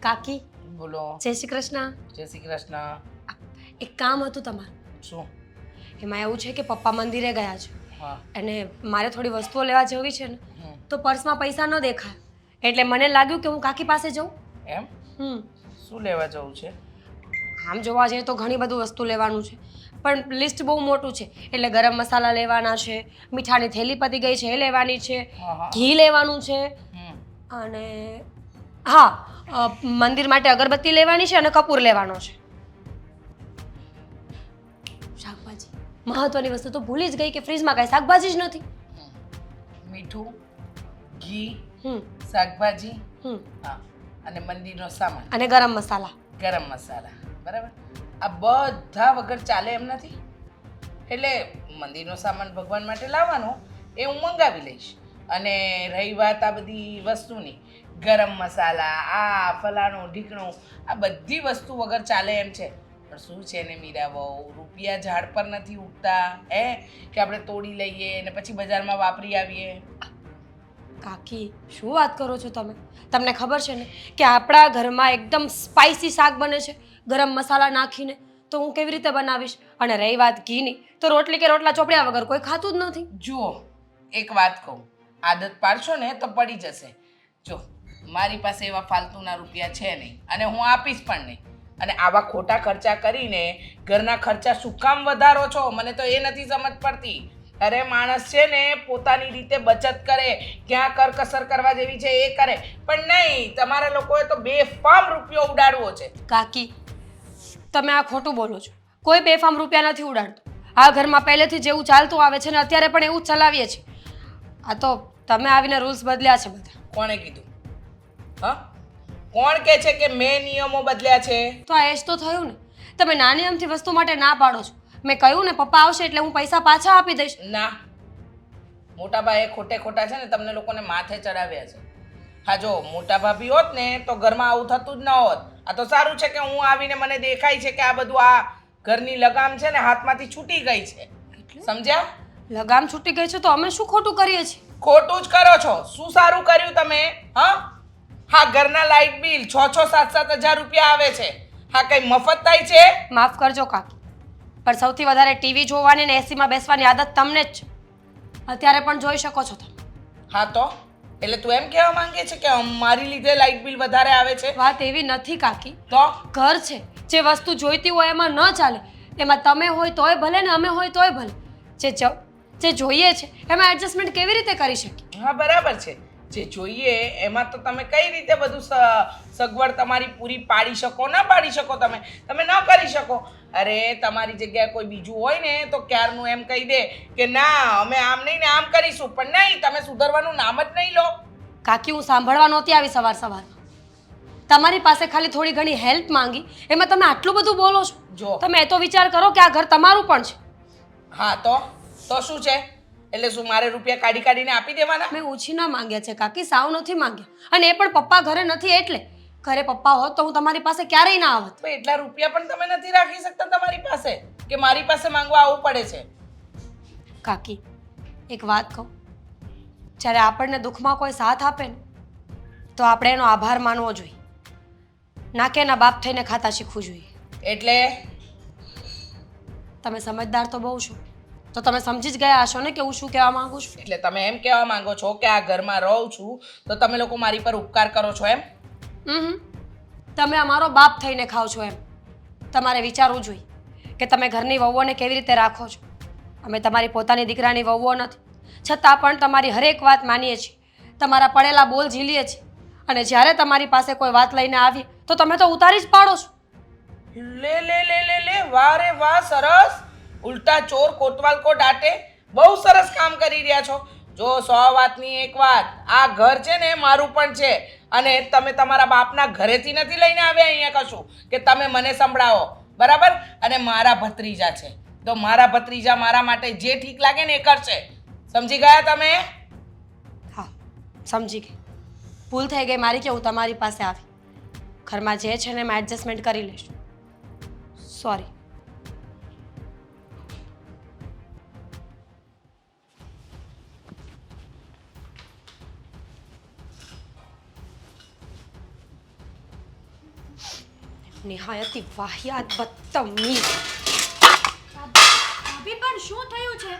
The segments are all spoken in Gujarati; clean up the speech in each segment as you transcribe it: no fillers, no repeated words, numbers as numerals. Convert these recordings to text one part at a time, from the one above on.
કાકી બોલો. જય શ્રી કૃષ્ણ. જય શ્રી કૃષ્ણ. એક કામ હતું તમારું. શું? એમાં એવું છે કે પપ્પા મંદિરે ગયા છે હા. અને મારે થોડી વસ્તુઓ લેવા જવી છે ને, હમ. તો પર્સમાં પૈસા ન દેખાય એટલે મને લાગ્યું કે હું કાકી પાસે જઉં. એમ? હમ શું લેવા જવું છે? આમ જોવા જઈએ તો ઘણી બધી વસ્તુ લેવાનું છે, પણ લિસ્ટ બહુ મોટું છે. એટલે ગરમ મસાલા લેવાના છે, મીઠાની થેલી પતી ગઈ છે એ લેવાની છે, હા હા. ઘી લેવાનું છે હમ. અને હા મંદિર માટે અગરબત્તી લેવાની છે અને કપૂર લેવાનો છે. શાકભાજી મહત્વની વસ્તુ તો ભૂલી જ ગઈ કે ફ્રીજમાં કાંઈ શાકભાજી જ નથી. મીઠું, ઘી, હમ શાકભાજી, હમ હા, અને મંદિરનો સામાન, અને ગરમ મસાલા. ગરમ મસાલા, બરાબર. આ બધા વગર ચાલે એમ નથી. એટલે મંદિરનો સામાન ભગવાન માટે લાવવાનો એ હું મંગાવી લઈશ. અને રહી વાત આ બધી વસ્તુની, ગરમ મસાલા, આ ફલાણું ઢીકણું, આ બધી વસ્તુ વગર ચાલે એમ છે. પણ શું છે ને મીરા બહુ, રૂપિયા ઝાડ પર નથી ઉગતા કે આપણે તોડી લઈએ ને પછી બજારમાં વાપરી આવીએ. કાકી શું વાત કરો છો તમે? તમને ખબર છે ને કે આપણા ઘરમાં એકદમ સ્પાઇસી શાક બને છે ગરમ મસાલા નાખીને, તો હું કેવી રીતે બનાવીશ? અને રહી વાત ઘીની, તો રોટલી કે રોટલા ચોપડ્યા વગર કોઈ ખાતું જ નથી. જુઓ, એક વાત કહું, આદત પાડશો ને તો પડી જશે. જો મારી પાસે એવા ફાલતુના રૂપિયા છે નહીં અને હું આપીશ પણ નહીં. અને આવા ખોટા ખર્ચા કરીને ઘરના ખર્ચા શું કામ વધારો છો? મને તો એ નથી સમજ પડતી. અરે માણસ છે ને પોતાની રીતે બચત કરે, ક્યાં કરકસર કરવા જેવી છે એ કરે, પણ નહીં, તમારા લોકોએ તો બેફામ રૂપિયો ઉડાડવો છે. કાકી તમે આ ખોટું બોલો છો. કોઈ બેફામ રૂપિયા નથી ઉડાડતું. આ ઘરમાં પહેલેથી જેવું ચાલતું આવે છે ને અત્યારે પણ એવું જ ચલાવીએ છીએ. આ તો તમે આવીને રૂલ્સ બદલ્યા છે બધા. કોણે કીધું? હા, કોણ કહે છે કે મેં નિયમો બદલ્યા છે? તો આ એજ તો થયું ને. તમે નાની અમથી વસ્તુ માટે ના પાડો છો. મેં કહ્યું ને પપ્પા આવશે એટલે હું પૈસા પાછા આપી દઈશ. ના, મોટા ભાઈએ ખોટે ખોટા છે ને તમને લોકોને માથે ચડાવ્યા છે. હા, જો મોટા ભાભી હોત ને તો ઘરમાં આવું થતું જ ન હોત. આ તો સારું છે કે હું આવીને મને દેખાય છે કે આ બધું આ ઘરની લગામ છે ને હાથમાંથી છૂટી ગઈ છે. સમજ્યા? લગામ છૂટી ગઈ છે તો અમે શું ખોટું કરીએ છીએ? ખોટું જ કરો છો. શું સારું કર્યું તમે? હા, ઘરના લાઇટ બિલ 6-7 હજાર રૂપિયા આવે છે. હા, કઈ મફત થાય છે? માફ કરજો કાકી, પણ સૌથી વધારે ટીવી જોવાની ને એસીમાં બેસવાની આદત તમને જ છે. અત્યારે પણ જોઈ શકો છો તમે. હા, તો એટલે તું એમ કહેવા માંગે છે કે મારી લીધે લાઇટ બિલ વધારે આવે છે? વાત એવી નથી કાકી. તો ઘર છે, જે વસ્તુ જોઈતી હોય એમાં ન ચાલે. એમાં તમે હોય તોય ભલે ને અમે હોય તોય ભલે. જે જોઈએ છે એમાં એડજસ્ટમેન્ટ કેવી રીતે કરી શકીએ? હા, બરાબર છે. જે જોઈએ એમાં તો તમે કઈ રીતે બધું સગવડ તમારી પૂરી પાડી શકો? ના પાડી શકો, તમે ન કરી શકો. અરે તમારી જગ્યાએ કોઈ બીજું હોય ને તો ક્યારનું એમ કહી દે કે ના અમે આમ નહીં ને આમ કરીશું, પણ નહીં, તમે સુધરવાનું નામ જ નહીં લો. કાકી હું સાંભળવા નહોતી આવી સવારમાં. તમારી પાસે ખાલી થોડી ઘણી હેલ્પ માંગી, એમાં તમે આટલું બધું બોલો છો. જો તમે એ તો વિચાર કરો કે આ ઘર તમારું પણ છે. હા, તો શું છે? એટલે શું મારે રૂપિયા કાઢી કાઢીને આપી દેવાના? મેં ઉછીના માંગ્યા છે કાકી, સાવ નથી માંગ્યા. અને એ પણ પપ્પા ઘરે નથી એટલે. ઘરે પપ્પા હોત તો હું તમારી પાસે ક્યારેય ના આવત. તો એટલા રૂપિયા પણ તમે નથી રાખી શકતા તમારી પાસે કે મારી પાસે માંગવા આવવું પડે છે? કાકી એક વાત કહું, જ્યારે આપણને દુઃખમાં કોઈ સાથ આપે ને તો આપણે એનો આભાર માનવો જોઈએ, ના કે એના બાપ થઈને ખાતા શીખવું જોઈએ. એટલે તમે સમજદાર તો બહુ છો, તો તમે સમજી જ ગયા હશો ને કે હું શું કહેવા માંગુ છું. એટલે તમે એમ કહેવા માંગો છો કે આ ઘરમાં રહું છું તો તમે લોકો મારી પર ઉપકાર કરો છો એમ? તમે અમારો બાપ થઈને ખાઓ છો એમ. તમારે વિચારવું જોઈએ કે તમે ઘરની વહુઓને કેવી રીતે રાખો છો. અમે તમારી પોતાની દીકરાની વહુઓ નથી, છતાં પણ તમારી હરેક વાત માનીએ છીએ, તમારા પડેલા બોલ ઝીલીએ છીએ. અને જ્યારે તમારી પાસે કોઈ વાત લઈને આવીએ તો તમે તો ઉતારી જ પાડો છો. લે, વાહ રે વાહ, સરસ. ઉલ્ટા ચોર કોતવાલ કો ડાંટે. બહુ સરસ કામ કરી રહ્યા છો. જો 100 વાતની એક વાત, આ ઘર છે ને મારું પણ છે અને તમે તમારા બાપના ઘરેથી નથી લઈને આવ્યા અહીંયા કશું કે તમે મને સંભળાવો, બરાબર? અને મારા ભત્રીજા છે તો મારા ભત્રીજા મારા માટે જે ઠીક લાગે ને એ કરશે. સમજી ગયા તમે? હા, સમજી ગઈ. ભૂલ થઈ ગઈ મારી કે હું તમારી પાસે આવી. ઘરમાં જે છે ને એમાં એડજસ્ટમેન્ટ કરી લઈશું. સોરી. નિહાયતી વાહિયાત બદતમીઝ. ભાભી પણ શું થયું છે?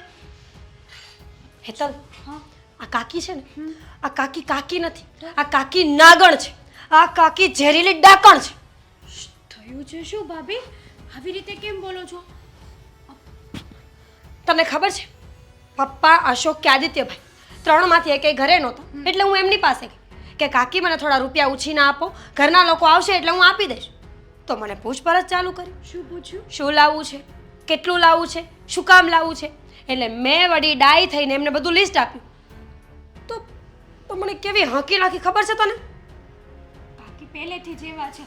હેતલ, હા આ કાકી છે ને, આ કાકી કાકી નથી, આ કાકી નાગણ છે, આ કાકી ઝેરીલી ડાકણ છે. થયું છે શું ભાભી? આવી રીતે કેમ બોલો છો? તમને ખબર છે પપ્પા, અશોક કે આદિત્યભાઈ ત્રણમાંથી એકેય ઘરે નહોતા, એટલે હું એમની પાસે ગઈ કે કાકી મને થોડા રૂપિયા ઉછીના આપો, ઘરના લોકો આવશે એટલે હું આપી દઈશ. તો મને પૂછપરછ ચાલુ કરી, શું પૂછ્યું? શું લાવવું છે, કેટલું લાવવું છે, શું કામ લાવવું છે. એટલે મેં વળી ડાઈ થઈને એમને બધું લિસ્ટ આપ્યું. તો મને કેવી હકી નાખી ખબર છે તને? કાકી પહેલેથી જ એવા છે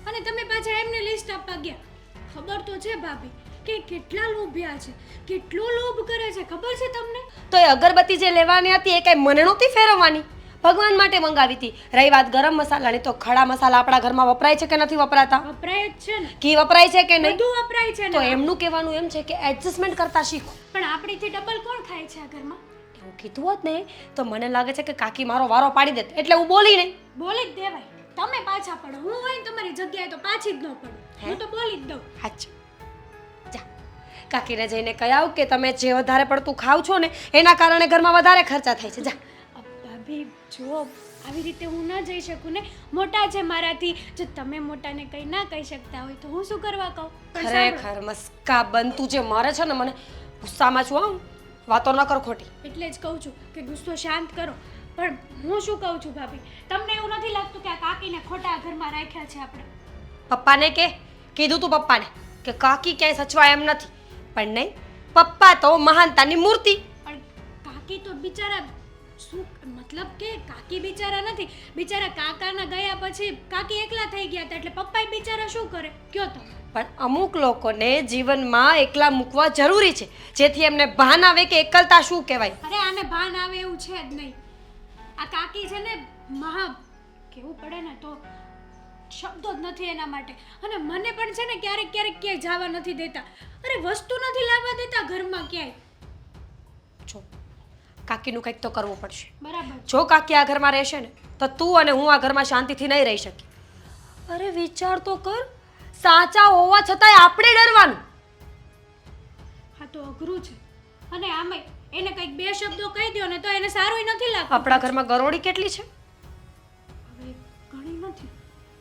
અને તમે પાછા એમને લિસ્ટ આપવા ગયા. ખબર તો છે ભાભી કે કેટલા લોભિયા છે, કેટલો લોભ કરે છે, ખબર છે તમને? તો એ અગરબત્તી જે લેવાની હતી એ કઈ મને નહોતી ફેરવવાની, ભગવાન માટે મંગાવી હતી. રહી વાત ગરમ મસાલાની, તો ખડા મસાલા આપણા ઘરમાં વપરાય છે કે નથી વપરાતા? વપરાય જ છે ને, ઘી વપરાય છે કે નહીં? બધું વપરાય છે તો ને. એમનું કહેવાનું એમ છે કે એડજસ્ટમેન્ટ કરતા શીખો. પણ આપણીથી ડબલ કોણ ખાય છે આ ઘરમાં? એવું કીધું હોત ને તો મને લાગે છે કે કાકી મારો વારો પાડી દેત, એટલે હું બોલી નહીં. બોલી જ દેવાય. તમે પાછા પડો, હું હોય ને તમારી જગ્યાએ તો પાછી જ ન પડું. હું તો બોલી જ દઉં. અચ્છા, જા કાકીને જઈને કહી આવ કે તમે જે વધારે પડતું ખાવ છો ને એના કારણે ઘરમાં વધારે ખર્ચા થાય છે. જા. ભાભી જો આવી રીતે હું ન જઈ શકું ને, મોટા છે મારાથી. જો તમે મોટાને કંઈ ના કહી શકતા હોય તો હું શું કરવા કહું? પણ સાંભળો, ખરેખર મસ્કા બનતું જે મારે છે ને, મને ગુસ્સામાં છું. હા, વાતો ન કર ખોટી. એટલે જ કહું છું કે ગુસ્સો શાંત કરો. પણ હું શું કહું છું ભાભી, તમને એવું નથી લાગતું કે આ કાકીને ખોટા ઘરમાં રાખ્યા છે આપણે? પપ્પાને કીધું તું પપ્પાને કે કાકી ક્યાંય સચવાય એમ નથી, પણ નહીં, પપ્પા તો મહાનતાની મૂર્તિ. પણ કાકી તો બિચારા શું મતલબ કે કાકી બિચારા નથી, બિચારા કાકાના ગયા પછી કાકી એકલા થઈ ગયા હતા, એટલે પપ્પાએ બિચારા શું કરે કયો તમે? પણ અમુક લોકોને જીવનમાં એકલા મૂકવા જરૂરી છે, જેથી એમને ભાન આવે કે એકલતા શું કહેવાય. અરે આને ભાન આવે એવું છે જ નહીં. આ કાકી છે ને મહા કેવું પડે ને તો શબ્દો જ નથી એના માટે. અને મને પણ છે ને ક્યારેક ક્યારેક ક્યાંય જવા નથી દેતા. અરે વસ્તુ નથી લાવવા દેતા ઘરમાં ક્યાંય. જો કાકીનું કંઈક તો કરવું પડશે. બરાબર. જો કાકી આ ઘરમાં રહેશે ને તો તું અને હું આ ઘરમાં શાંતિથી નહીં રહી શકીએ. અરે વિચાર તો કર, સાચા હોવા છતાંય આપણે ડરવાનું. હા તો અઘરું છે. અને આમાંય એને કંઈક બે શબ્દો કહી દો ને તો એને સારું નથી લાગતું. આપણા ઘરમાં ગરોળી કેટલી છે? હવે ઘણી નથી.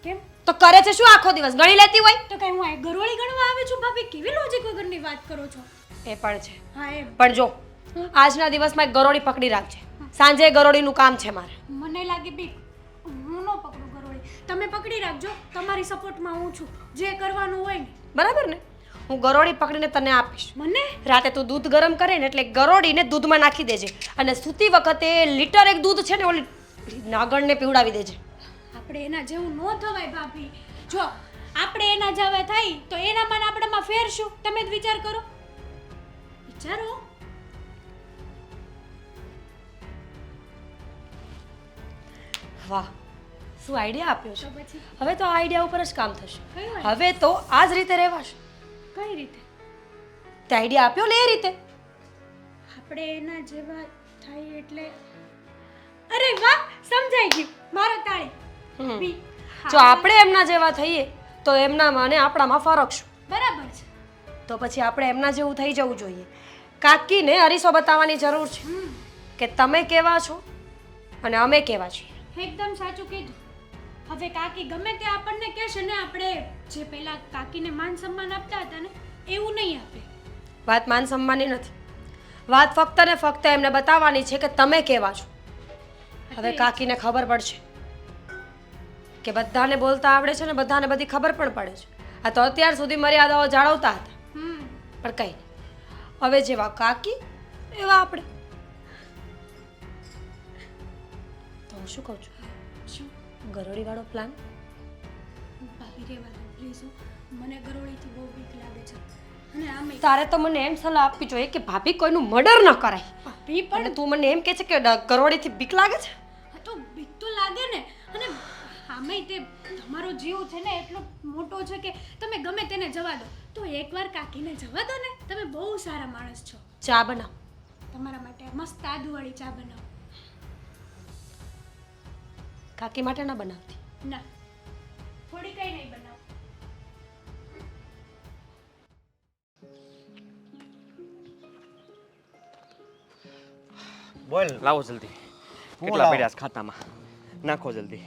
કેમ? તો કરે છે શું આખો દિવસ? ગણી લેતી હોય. તો કઈ હું આ ગરોળી ગણવા આવી છું ભાભી? કેવી લોજિક વગરની વાત કરો છો? એ પણ છે, હા એમ. પણ જો આજના દિવસમાં એક ગરોળી પકડી રાખજે. સાંજે ગરોળીનું કામ છે મારે. મને લાગે બીક. હું ન પકડું ગરોળી. તમે પકડી રાખજો, તમારી સપોર્ટમાં હું છું. જે કરવાનું હોય ને. બરાબર ને? હું ગરોળી પકડીને તને આપીશ. મને રાતે તું દૂધ ગરમ કરે ને એટલે ગરોળીને દૂધમાં નાખી દેજે, અને સૂતી વખતે લીટર એક દૂધ છે ને ઓલી નાગણને પીવડાવી દેજે. આપણે એના જેવું ન થવાય ભાભી. જો આપણે એના જેવા થાય તો એનામાં ને આપણામાં ફેર શું? તમે જ વિચાર કરો. વિચારો. વાહ, શું આઈડિયા આપ્યો છે. તો પછી હવે તો આ આઈડિયા ઉપર જ કામ થશે. કઈ વાત? હવે તો આ જ રીતે રહેવાશે. કઈ રીતે? તે આઈડિયા આપ્યો ને એ રીતે. આપણે એના જેવા થાય એટલે અરે વાહ, સમજાઈ ગયું. મારો તાળી. હમ. બી. જો આપણે એમના જેવા થઈએ તો એમનામાં અને આપણામાં ફરક શું? બરાબર છે. તો પછી આપણે એમના જેવું થઈ જવું જોઈએ. કાકીને અરીસો બતાવવાની જરૂર છે કે તમે કેવા છો અને અમે કેવા છીએ. એકદમ સાચું કીધું. હવે કાકી ગમે તે આપણને કહેશે ને, આપણે જે પહેલા કાકીને માન સન્માન આપતા હતા ને એવું નહીં આપે. વાત માન સન્માનની નથી, વાત ફક્ત ને ફક્ત એમને બતાવવાની છે કે તમે કેવા છો. હવે કાકીને ખબર પડશે કે બધાને બોલતા આવડે છે ને બધાને બધી ખબર પણ પડે છે. આ તો અત્યાર સુધી મર્યાદાઓ જાળવતા હતા, પણ કંઈ નહીં. હવે જેવા કાકી એવા આપણે. તો હું શું કહું છું, શું ગરોળીવાળો પ્લાન? ભાભી રહેવા દો પ્લીઝ. મને ગરોળીથી બહુ બીક લાગે છે. અને આમે તારે તો મને એમ સલાહ આપવી જોઈએ કે ભાભી કોઈનું મર્ડર ન કરાય. ભાભી પણ પણ તું મને એમ કહે છે કે ગરોળીથી બીક લાગે છે. હા તો બીક તો લાગે ને. અને આમેય તે તમારો જીવ છે ને એટલો મોટો છે કે તમે ગમે તેને જવા દો. તો એકવાર કાકીને જવા દો ને. તમે બહુ સારા માણસ છો. ચા બનાવ. તમારા માટે મસ્ત આદુવાળી ચા બનાવો. કાકી માટે ના બનાવતી. ના, થોડી કઈ નહીં બનાવો. બોલ લાવો જલ્દી કેટલા લાવો? પડ્યા છે ખાતામાં નાખો જલ્દી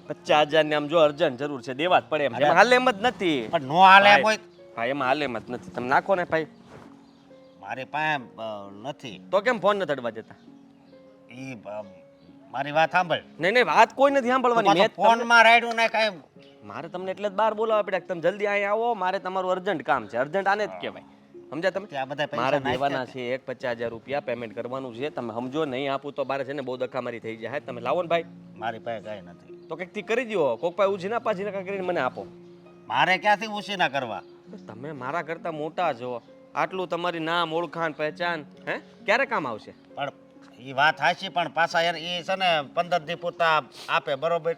50,000 ને આમ જો અર્જન્ટ જરૂર છે દેવા જ પડે એમ છે. એમાં હાલે એમ જ નથી પણ નો હાલે ભાઈ, કોઈ ભાઈ એમાં હાલે એમ જ નથી તમે નાખો ને ભાઈ મારી પાસે નથી તો કેમ ફોન નથી અડવા દેતા ઈ મારી વાત સાંભળ નહીં નહીં વાત કોઈ નથી સાંભળવાની મેં જ તમને- ફોનમાં રાયડું ને કાંઈ મારે તમને એટલે જ બહાર બોલાવવા પડ્યા કે તમે જલ્દી અહીંયા આવો મારે તમારું અર્જન્ટ કામ છે અર્જન્ટ આને જ કહેવાય સમજ્યા તમે ત્યાં બધા પૈસા મારે નાખ્યા દેવાના છે 50,000 રૂપિયા પેમેન્ટ કરવાનું છે તમે સમજો નહીં આપું તો મારે છે ને બહુ દખામારી થઈ જાય તમે લાવો ને ભાઈ મારી પાસે કાંઈ નથી તો કંઈકથી કરી દો કોક પાસે ઉછી ના પાછી ના કરીને મને આપો મારે ક્યાંથી ઉછીના કરવા તમે મારા કરતા મોટા છો આટલું તમારી નામ ઓળખાણ પહેચાન હે ક્યારે કામ આવશે પણ એ વાત હાચી પણ પાછા એ છે ને 15 દી પૂરતા આપે બરોબર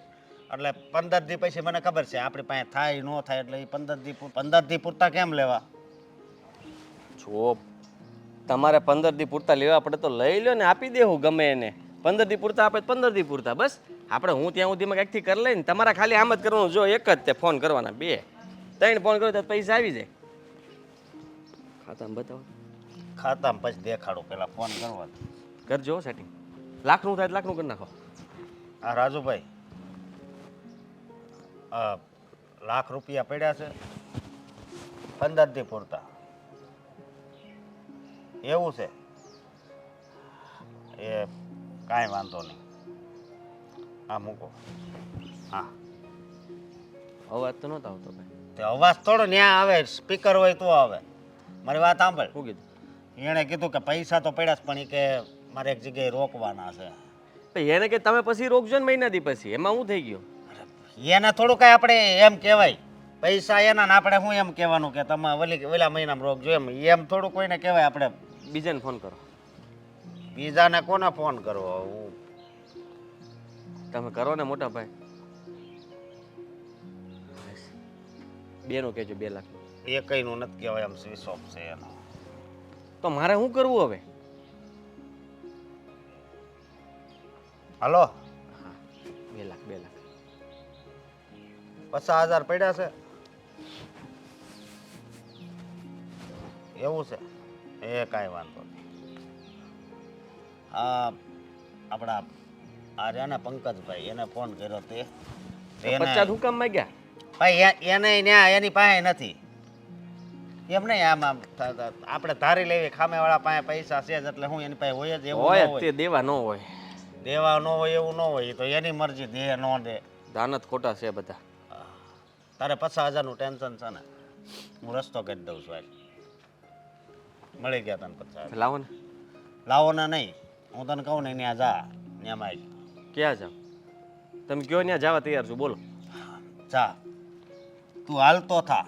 એટલે 15 દી પછી મને ખબર છે આપણી પાસે થાય ન થાય એટલે એ 15 દી પૂરતા કેમ લેવા જો તમારે 15 દી પૂરતા લેવા પડે તો લઈ લો ને આપી દેવું ગમે એને 15 દી પૂરતા આપે 15 દી પૂરતા બસ આપણે હું ત્યાં સુધીમાં કંઈકથી કરી લઈને તમારા ખાલી આમ જ કરવાનું જો એક જ તે ફોન કરવાના 2 3 ફોન કરો તો પૈસા આવી જાય ખાતામાં બતાવો ખાતામાં પછી દેખાડું પેલા ફોન કરવા કરજો સેટિંગ લાખનું થાય તો લાખનું કરી નાખો આ રાજુભાઈ લાખ રૂપિયા પડ્યા છે 15 દી પૂરતા એવું છે એ કાંઈ વાંધો નહીં હા મૂકો હા અવાજ તો નહોતો આવતો ભાઈ તે અવાજ થોડો ન્યા આવે સ્પીકર હોય તો આવે મારી વાત સાંભળ શું કીધું એણે કીધું કે પૈસા તો પડ્યા છે પણ એ કે મારે એક જગ્યાએ રોકવાના છે ભાઈ એને કે તમે પછી રોકજો ને મહિનાથી પછી એમાં હું થઈ ગયો એને થોડું કાંઈ આપણે એમ કહેવાય પૈસા એના ને આપણે શું એમ કહેવાનું કે તમે ઓલા મહિનામાં રોકજો એમ થોડું કોઈને કહેવાય આપણે બીજાને ફોન કરો બીજાને કોને ફોન કરવો હું તમે કરો ને મોટા ભાઈ બેનું કહેજો 2 લાખ એ કઈનું નથી કહેવાય એમ સ્વિચ ઓફ છે એનો તો મારે શું કરવું હવે હલો હા 2 લાખ 50,000 પડ્યા છે એવું છે એ કાંઈ વાંધો નહીં આપણા આ રહ્યા ને પંકજભાઈ એને ફોન કર્યો તે એને 50 હું કામ માંગ્યા ભાઈ એને ન્યા એની પાસે નથી એમ નહીં આમ આપણે ધારી લેવી ખામેવાળા પાસે પૈસા છે જ એટલે હું એની પાસે હોય જ એવું હોય ન જ તે હોય દેવા ન હોય દેવા ન હોય એવું ન હોય એ તો એની મરજી દે ન દે દાનત ખોટા છે બધા તારે 50,000નું ટેન્શન છે ને હું રસ્તો કરી દઉં છું આજ મળી ગયા તને 50,000 લાવો ને લાવો ને નહીં હું તને કહું ને ત્યાં જા ત્યાં માં ક્યાં જાવ તમે કયો ત્યાં જવા તૈયાર છું બોલો જા તું હાલતો થા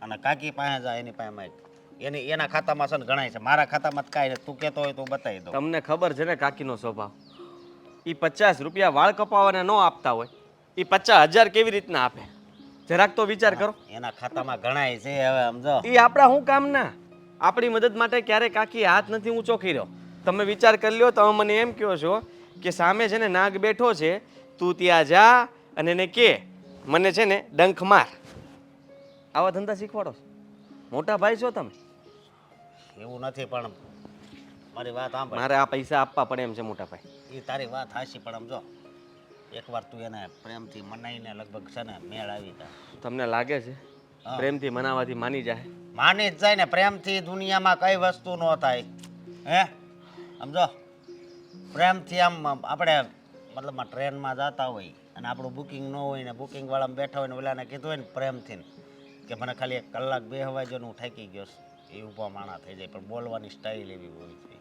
અને કાકી પાસે જા એની પાસે માગ એના ખાતામાં છે ને ગણાય છે મારા ખાતામાં કાંઈ નથી તું કહેતો હોય તો બતાવી દઉં તમને ખબર છે ને કાકીનો સ્વભાવ એ 50 રૂપિયા વાળ કપાવાને ન આપતા હોય એ 50,000 કેવી રીતના આપે જરાક તો વિચાર કરો એના ખાતામાં ગણાય છે હવે સમજો એ આપણા શું કામના આપણી મદદ માટે ક્યારે કાકી હાથ નથી ઊંચો કર્યો તમે વિચાર કરી લ્યો તમે મને એમ કહો છો કે સામે છે ને નાગ બેઠો છે તું ત્યાં જા અને એને કે મને છે ને ડંખ માર આવા ધંધા શીખવાડો છો મોટા ભાઈ છો તમે એવું નથી પણ મારી વાત સાંભળ મારે આ પૈસા આપવા પડે એમ છે મોટા ભાઈ એ તારી વાત હાચી પણ સમજો એકવાર તું એને પ્રેમથી મનાઈને લગભગ છે ને મેળ આવી જાય તમને લાગે છે હા. પ્રેમથી મનાવાથી માની જાય માની જ જાય ને પ્રેમથી દુનિયામાં કઈ વસ્તુ ન થાય હે સમજો પ્રેમથી આમ આપણે મતલબમાં ટ્રેનમાં જતા હોય અને આપણું બુકિંગ ન હોય ને બુકિંગ વાળામાં બેઠા હોય ને ઓલાને કીધું હોય ને પ્રેમથી કે મને ખાલી 1 કલાક બેહવા જો ને હું થાકી ગયો છું. એ ઊભા માણા થઈ જાય પણ બોલવાની સ્ટાઇલ એવી હોય છે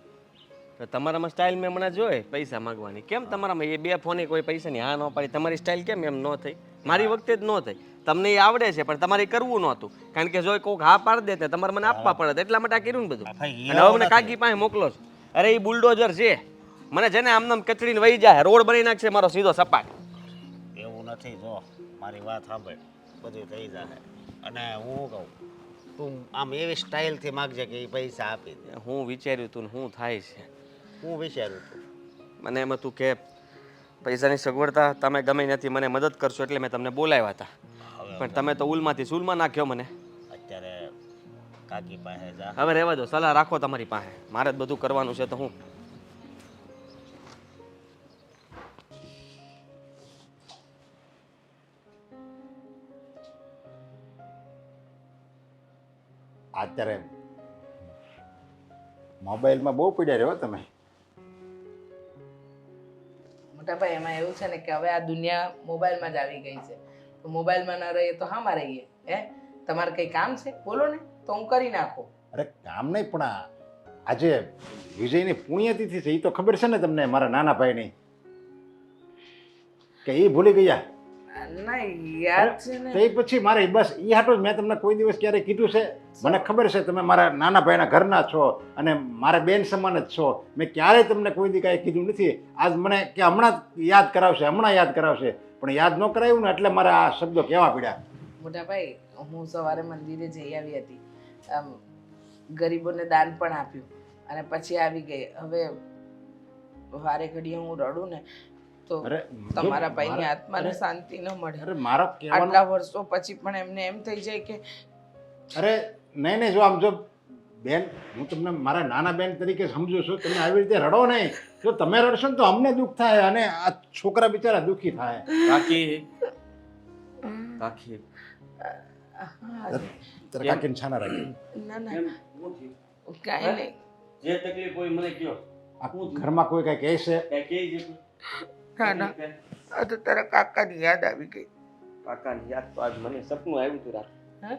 તો તમારામાં સ્ટાઇલ મેં હમણાં જોઈ પૈસા માંગવાની કેમ તમારામાં એ 2 ફોને કોઈ પૈસાની હા ન પાડી તમારી સ્ટાઇલ કેમ એમ ન થઈ મારી વખતે જ ન થઈ તમને એ આવડે છે પણ તમારે કરવું નહોતું કારણ કે જો કોઈક હા પાડી દે તમારે મને આપવા પડે એટલા માટે આ કર્યું ને બધું ભાઈ, અને હવે મને કાકી પાસે મોકલો છો અરે એ બુલડોઝર છે મને છે ને આમનામ કચડીને વહી જાય રોડ બનાવી નાખશે મારો સીધો સપાટ એવું નથી જો મારી વાત સાંભળ બધું થઈ જાય અને હું કહું તું આમ એવી સ્ટાઇલથી માગજે કે એ પૈસા આપી દે હું વિચાર્યું તું ને શું થાય છે હું વિચારું છું મને એમ હતું કે પૈસાની સગવડતા તમે ગમે નથી મને મદદ કરશો એટલે મેં તમને બોલાવ્યા હતા પણ તમે તો ઉલમાંથી સૂલમાં નાખ્યો મને અત્યારે કાકી પાસે જા હવે રહેવા દો સલાહ રાખો તમારી પાસે મારે જ બધું કરવાનું છે તો હું અત્યારે મોબાઈલમાં બહુ પડ્યા રહ્યો તમે. મોટા ભાઈ એમાં એવું છે ને કે હવે આ દુનિયા મોબાઈલમાં જ આવી ગઈ છે. તો મોબાઈલમાં ન રહીએ તો હામાં રહીએ? તમારે કંઈ કામ છે બોલો ને, તો હું કરી નાખું. અરે કામ નહીં, પણ આજે વિજયની પુણ્યતિથિ છે, એ તો ખબર છે ને તમને, મારા નાના ભાઈની, કે એ ભૂલી ગયા? ના યાદ છે ને. તો એ પછી મારે બસ એ હાટું જ મેં તમને કોઈ દિવસ ક્યારે કીધું છે? મને ખબર છે તમે મારા નાના ભાઈના ઘરના છો અને મારા બેન સમાન જ છો. મેં ક્યારેય તમને કોઈ દી કાંઈ કીધું નથી. આજ મને કે હમણાં યાદ કરાવશે, પણ યાદ ન કરાવ્યું ને એટલે મારા આ શબ્દો કહેવા પડ્યા. મોટા ભાઈ, હું સવારે મંદિરે જઈ આવી હતી, ગરીબોને દાન પણ આપ્યું અને પછી આવી ગઈ. હવે વારે ઘડીએ હું રડું ને તો તમારા ભાઈની આત્માને શાંતિ ન મળે. અરે મારો આટલા વર્ષો પછી પણ એમને એમ થઈ જાય કે અરે નહીં, જો આમ જો બેન, હું તમને મારા નાના બેન તરીકે સમજુ છું. તમે આવી રીતે રડો નહીં. જો તમે રડશો ને તો અમને દુઃખ થાય અને આ છોકરા બિચારા દુઃખી થાય. કાકી તારા કાકીને છાના રાખી. ના કાંઈ નહીં. જે તકલીફ હોય મને કયો. ઘરમાં કોઈ કઈ કહે છે? ના આ તો તારા કાકાની યાદ આવી ગઈ. કાકાની યાદ તો આજ મને સપનું આવ્યું હતું રાત. હે?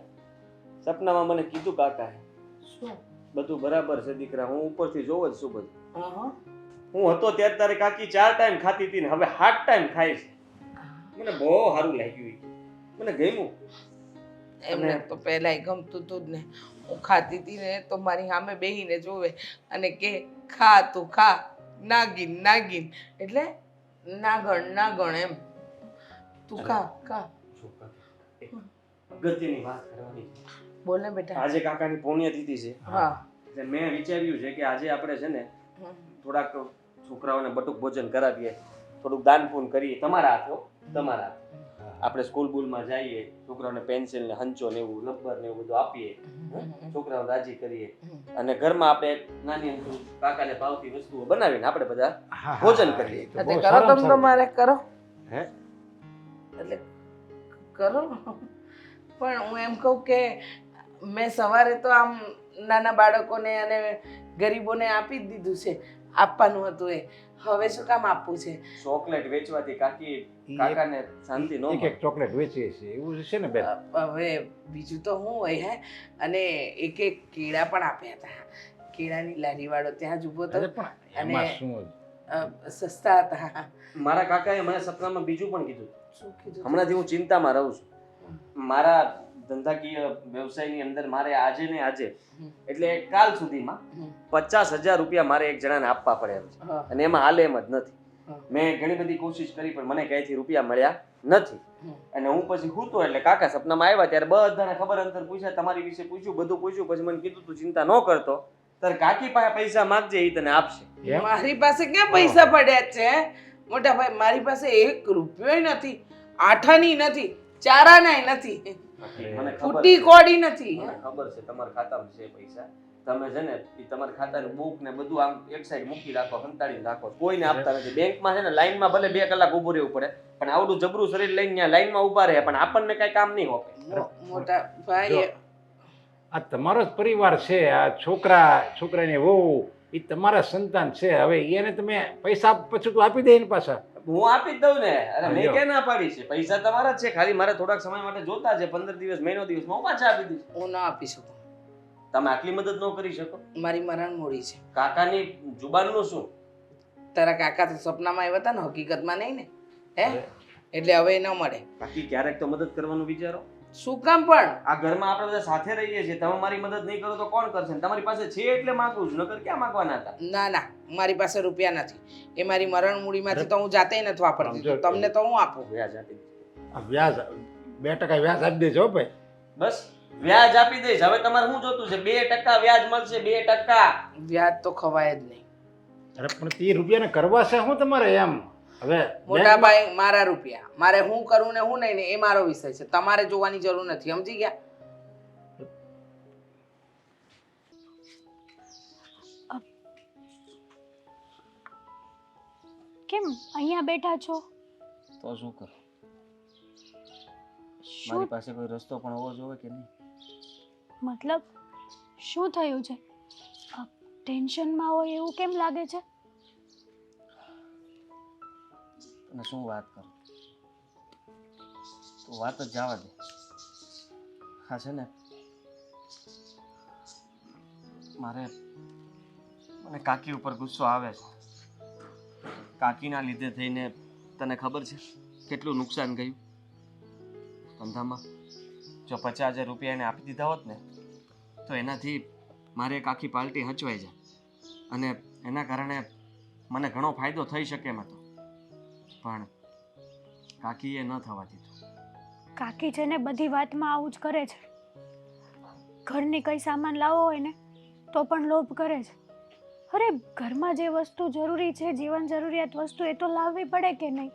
સપનામાં મને કીધું કાકાએ શું? બધું બરાબર છે દીકરા, હું ઉપરથી જોઉં જ છું બધું. હા હું હતો ત્યારે તારી કાકી 4 ટાઈમ ખાતી હતી ને હવે 7 ટાઈમ ખાય છે. મને બહુ સારું લાગ્યું, મને ગમ્યું. એમને તો પહેલાંય ગમતું હતું જ ને. હું ખાતી હતી ને તો મારી સામે બેહીને જોવે અને કે ખા તું ખા, નાગીન એટલે નાગણ એમ. તું ખા. અગત્યની વાત કરવાની છે. બોલ ને બેટા. આજે કાકાની પુણ્યતિથિ છે. હા. એટલે મેં વિચાર્યું છે કે આજે આપણે છે ને થોડાક છોકરાઓને બટુક ભોજન કરાવીએ, થોડુંક દાન પૂન કરીએ. તમારા હાથે આપણે સ્કૂલ બુલમાં જઈએ, છોકરાઓને પેન્સિલ ને હંચો ને એવું રબર ને એવું બધું આપીએ, છોકરાઓને રાજી કરીએ અને ઘરમાં આપણે નાની અમથી કાકાને ભાવતી વસ્તુઓ બનાવીને આપણે બધા ભોજન કરીએ. કરો તમે તમારે કરો. હે? એટલે કરો. પણ હું એમ કહું કે મેં સવારે તો આમ નાના બાળકોને અને ગરીબોને આપી જ દીધું છે. આપવાનું હતું એ. હવે શું કામ આપવું છે? ચોકલેટ વેચવાથી કાકાને શાંતિ ન મળે. એક ચોકલેટ વેચીએ છીએ એવું છે ને બેન. હવે બીજું તો શું હોય અને એક કેળા પણ આપ્યા હતા. કેળાની લારી વાળો ત્યાં જ ઊભો હતો અને સસ્તા હતા. મારા કાકાએ મને સપનામાં બીજું પણ કીધું. શું કીધું? હમણાંથી હું ચિંતામાં રહું છું. મારા ધંધાકીય વ્યવસાયની અંદર મારે આજે ને આજે એટલે કાલ સુધીમાં 50,000 રૂપિયા મારે એક જણાને આપવા પડે એમ છે અને એમાં હાલે એમ જ નથી. મેં ઘણી બધી કોશિશ કરી પણ મને ક્યાંયથી રૂપિયા મળ્યા નથી. અને હું પછી સૂતો એટલે કાકા સપનામાં આવ્યા ત્યારે બધાને ખબર અંતર પૂછ્યા, તમારી વિશે પૂછ્યું, બધું પૂછ્યું. પછી મને કીધું તું ચિંતા ન કરતો, તારે કાકી પાસે પૈસા માંગજે, એ તને આપશે. મારી પાસે ક્યાં પૈસા પડ્યા છે મોટા ભાઈ? મારી પાસે 1 રૂપિયો નથી, આઠાની નથી, ચારાનાય નથી, ફૂટી કોડી નથી. મને ખબર છે તમારા ખાતામાં છે પૈસા. તમે છે ને એ તમારા ખાતાની બુક ને બધું આમ એક સાઈડ મૂકી રાખો, સંતાડીને રાખો, કોઈને આપતા નથી. બેંકમાં છે ને લાઈનમાં ભલે 2 કલાક ઊભું રહેવું પડે પણ આવડું જબરું શરીર લઈને ત્યાં લાઈનમાં ઊભા રહે પણ આપણને કઈ કામ નહીં હોપે. મોટા ભાઈ, આ તમારો જ પરિવાર છે. આ છોકરાની વહુ એ તમારા સંતાન છે. હવે એને તમે પૈસા પછી તો આપી દે એને પાછા. હું આપી જ દઉં ને. અરે મેં ક્યાં ના પાડી છે? પૈસા તમારા જ છે, ખાલી મારે થોડાક સમય માટે જોતા છે. 15 દિવસ, મહિનો દિવસમાં હું પાછા આપી દઈશ. હું ના આપી શકું. તમે આટલી મદદ ન કરી શકો? મારી મરણ મોડી છે. કાકાની જુબાનનું શું? તારા કાકા તો સપનામાં આવ્યા હતા ને, હકીકતમાં નહીં ને. એટલે હવે ન મળે. બાકી ક્યારેક તો મદદ કરવાનું વિચારો. શું કામ પણ? આ ઘરમાં આપણે બધા સાથે રહીએ છીએ, તમે મારી મદદ નહીં કરો તો કોણ કરશે? તમારી પાસે છે એટલે માંગુ છું, નકર ક્યાં માંગવાના હતા? ના મારી પાસે રૂપિયા નથી. એ મારી મરણ મૂડીમાંથી તો હું જાતે નથી વાપરતી. તમને તો હું આપું. વ્યાજ આપી દઈશ. વ્યાજ 2% વ્યાજ આપી દેજો ભાઈ. બસ વ્યાજ આપી દઈશ. હવે તમારે શું જોતું છે? 2% વ્યાજ મળશે. 2%. વ્યાજ તો ખવાય જ નહીં. અરે પણ 30 રૂપિયાને કરવા છે શું તમારે? એમ હવે મોટા ભાઈ, મારા રૂપિયા, મારે હું કરું ને હું નહીં ને એ મારો વિષય છે. તમારે જોવાની જરૂર નથી, સમજી ગયા? કેમ અહીંયા બેઠા છો? તો શું કરું? શું મારી પાસે કોઈ રસ્તો પણ હોવો જોઈએ કે નહીં? મતલબ? શું થયું છે? ટેન્શનમાં હોય એવું કેમ લાગે છે? અને શું વાત કરું, તું વાત જ જવા દે. હા છે ને, મને કાકી ઉપર ગુસ્સો આવે છે. કાકીના લીધે થઈને તને ખબર છે કેટલું નુકસાન ગયું ધંધામાં. જો 50,000 રૂપિયા એને આપી દીધા હોત ને તો એનાથી મારે એક આખી પાર્ટી હચવાઈ જાય અને એના કારણે મને ઘણો ફાયદો થઈ શકે એમ હતો, પણ કાકીએ ન થવા દીધું. કાકી છે ને બધી વાતમાં આવું જ કરે છે. ઘરની કઈ સામાન લાવવો હોય ને તો પણ લોભ કરે છે. અરે ઘરમાં જે વસ્તુ જરૂરી છે, જીવન જરૂરિયાત વસ્તુ, એ તો લાવવી પડે કે નહીં,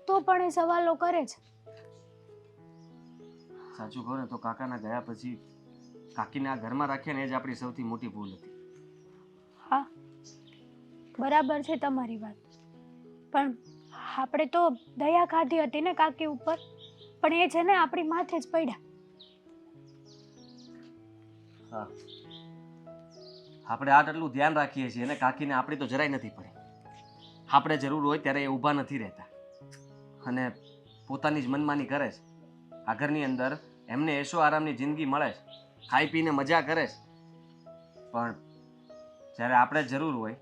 તો પણ એ સવાલો કરે છે. સાચું કહું ને તો કાકાના ગયા પછી કાકીને આ ઘરમાં રાખ્યા ને એ જ આપણી સૌથી મોટી ભૂલ હતી. હા, બરાબર છે તમારી વાત, પણ આપણે તો દયા ખાધી હતી ને કાકી ઉપર, પણ એ છે ને આપણી માથે જ પડ્યા. હા, આપણે આટલું ધ્યાન રાખીએ છીએ અને કાકીને આપણી તો જરાય નથી પડી. આપણે જરૂર હોય ત્યારે એ ઊભા નથી રહેતા અને પોતાની જ મનમાની કરે છે. આ ઘરની અંદર એમને એશો આરામની જિંદગી મળે છે, ખાઈ પીને મજા કરે છે, પણ જ્યારે આપણે જરૂર હોય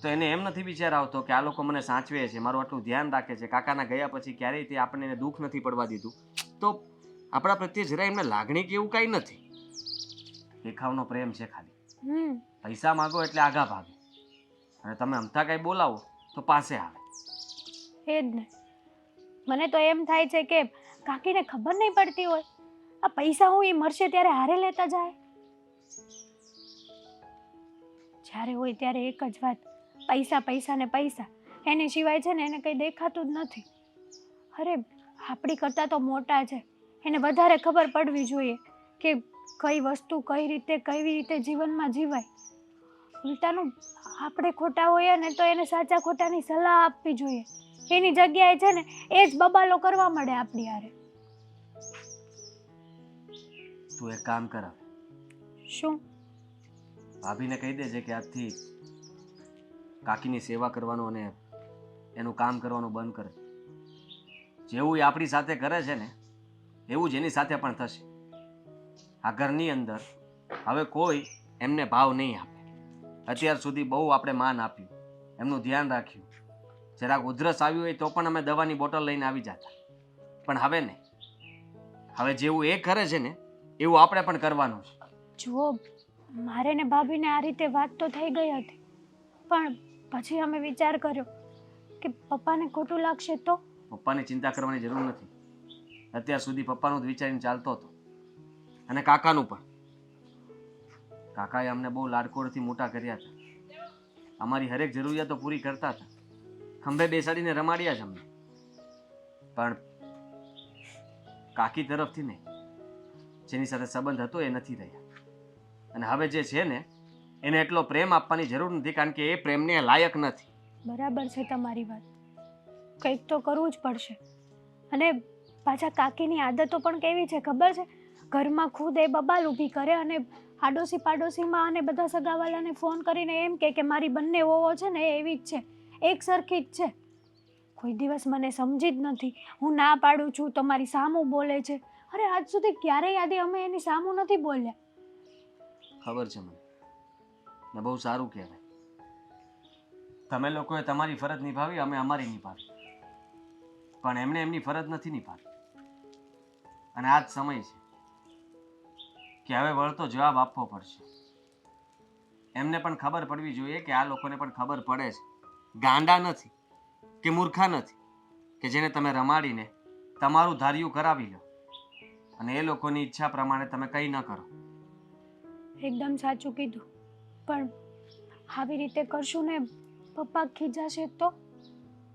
તો એને એમ નથી વિચાર આવતો કે આ લોકો મને સાચવે છે, મારું આટલું ધ્યાન રાખે છે. કાકાના ગયા પછી ક્યારેય તે આપણને દુઃખ નથી પડવા દીધું. તો આપણા પ્રત્યે જરા એમને લાગણી કે એવું કાંઈ નથી. દેખાવનો પ્રેમ છે ખાલી. પૈસા માગો એટલે આગા ભાગે અને તમે અમથા કાંઈ બોલાવો તો પાસે આવે. એ જ ને, મને તો એમ થાય છે કે કાકીને ખબર નહીં પડતી હોય આ પૈસા હું એ મળશે ત્યારે હારે લેતા જાય. જ્યારે હોય ત્યારે એક જ વાત, પૈસા પૈસા ને પૈસા, એની સિવાય છે ને એને કંઈ દેખાતું જ નથી. અરે આપણી કરતાં તો મોટા છે, એને વધારે ખબર પડવી જોઈએ કે કઈ વસ્તુ કઈ રીતે કેવી રીતે જીવનમાં જીવાય. ઉલટાનું આપણે ખોટા હોઈએ ને તો એને સાચા ખોટાની સલાહ આપવી જોઈએ. એની જગ્યાએ છે ને એ જ બબાલો કરવા મળે આપણી હારે. તું એક કામ કર, શું? ભાભીને કહી દેજે કે આજથી કાકીની સેવા કરવાનું અને એનું કામ કરવાનું બંધ કરે. જેવું એ આપણી સાથે કરે છે ને એવું જ એની સાથે પણ થશે. આ ઘરની અંદર હવે કોઈ એમને ભાવ નહીં આપે. અત્યાર સુધી બહુ આપણે માન આપ્યું, એમનું ધ્યાન રાખ્યું. જરાક ઉધરસ આવ્યું હોય તો પણ અમે દવાની બોટલ લઈને આવી જતા, પણ હવે નહીં. હવે જેવું એ કરે છે ને એવું આપણે પણ કરવાનું છે. જુઓ, મારે ને ભાભીને આ રીતે વાત તો થઈ ગઈ હતી, પણ પછી અમે વિચાર કર્યો કે પપ્પાને ખોટું લાગશે તો. પપ્પાની ચિંતા કરવાની જરૂર નથી. અત્યાર સુધી પપ્પાનું જ વિચારીને ચાલતો હતો અને કાકાનું પણ. કાકાએ અમને બહુ લાડકોડથી મોટા કર્યા હતા, અમારી હરેક જરૂરિયાતો પૂરી કરતા હતા, ખંભે બેસાડીને રમાડ્યા છે અમને. પણ કાકી તરફથી નહીં, જેની સાથે સંબંધ હતો એ નથી રહ્યા. અને હવે જે છે ને એને એટલો પ્રેમ આપવાની જરૂર નથી, કારણ કે એ પ્રેમને લાયક નથી. બરાબર છે તમારી વાત, કંઈક તો કરવું જ પડશે. અને પાછા કાકીની આદતો પણ કેવી છે ખબર છે? ઘરમાં ખુદ એ બબાલ ઊભી કરે અને આડોશી પાડોશીમાં અને બધા સગાવાલાને ફોન કરીને એમ કે મારી બંને વહુઓ છે ને એ એવી જ છે, એક સરખી જ છે. કોઈ દિવસ મને સમજી જ નથી. હું ના પાડું છું તો મારી સામું બોલે છે. અરે આજ સુધી ક્યારેય યાદી અમે એની સામું નથી બોલ્યા. ખબર છે મને, ને બહુ સારું કહેવાય. તમે લોકોએ તમારી ફરજ નિભાવી, અમે અમારી નિભાવી, પણ એમણે એમની ફરજ નથી નિભાવી. અને આ જ સમય છે કે હવે વળતો જવાબ આપવો પડશે. એમને પણ ખબર પડવી જોઈએ કે આ લોકોને પણ ખબર પડે છે, ગાંડા નથી કે મૂર્ખા નથી કે જેને તમે રમાડીને તમારું ધાર્યું કરાવી લો અને એ લોકોની ઈચ્છા પ્રમાણે તમે કંઈ ન કરો. એકદમ સાચું કીધું, પણ આવી રીતે કરશું ને પપ્પા ખીજાશે તો?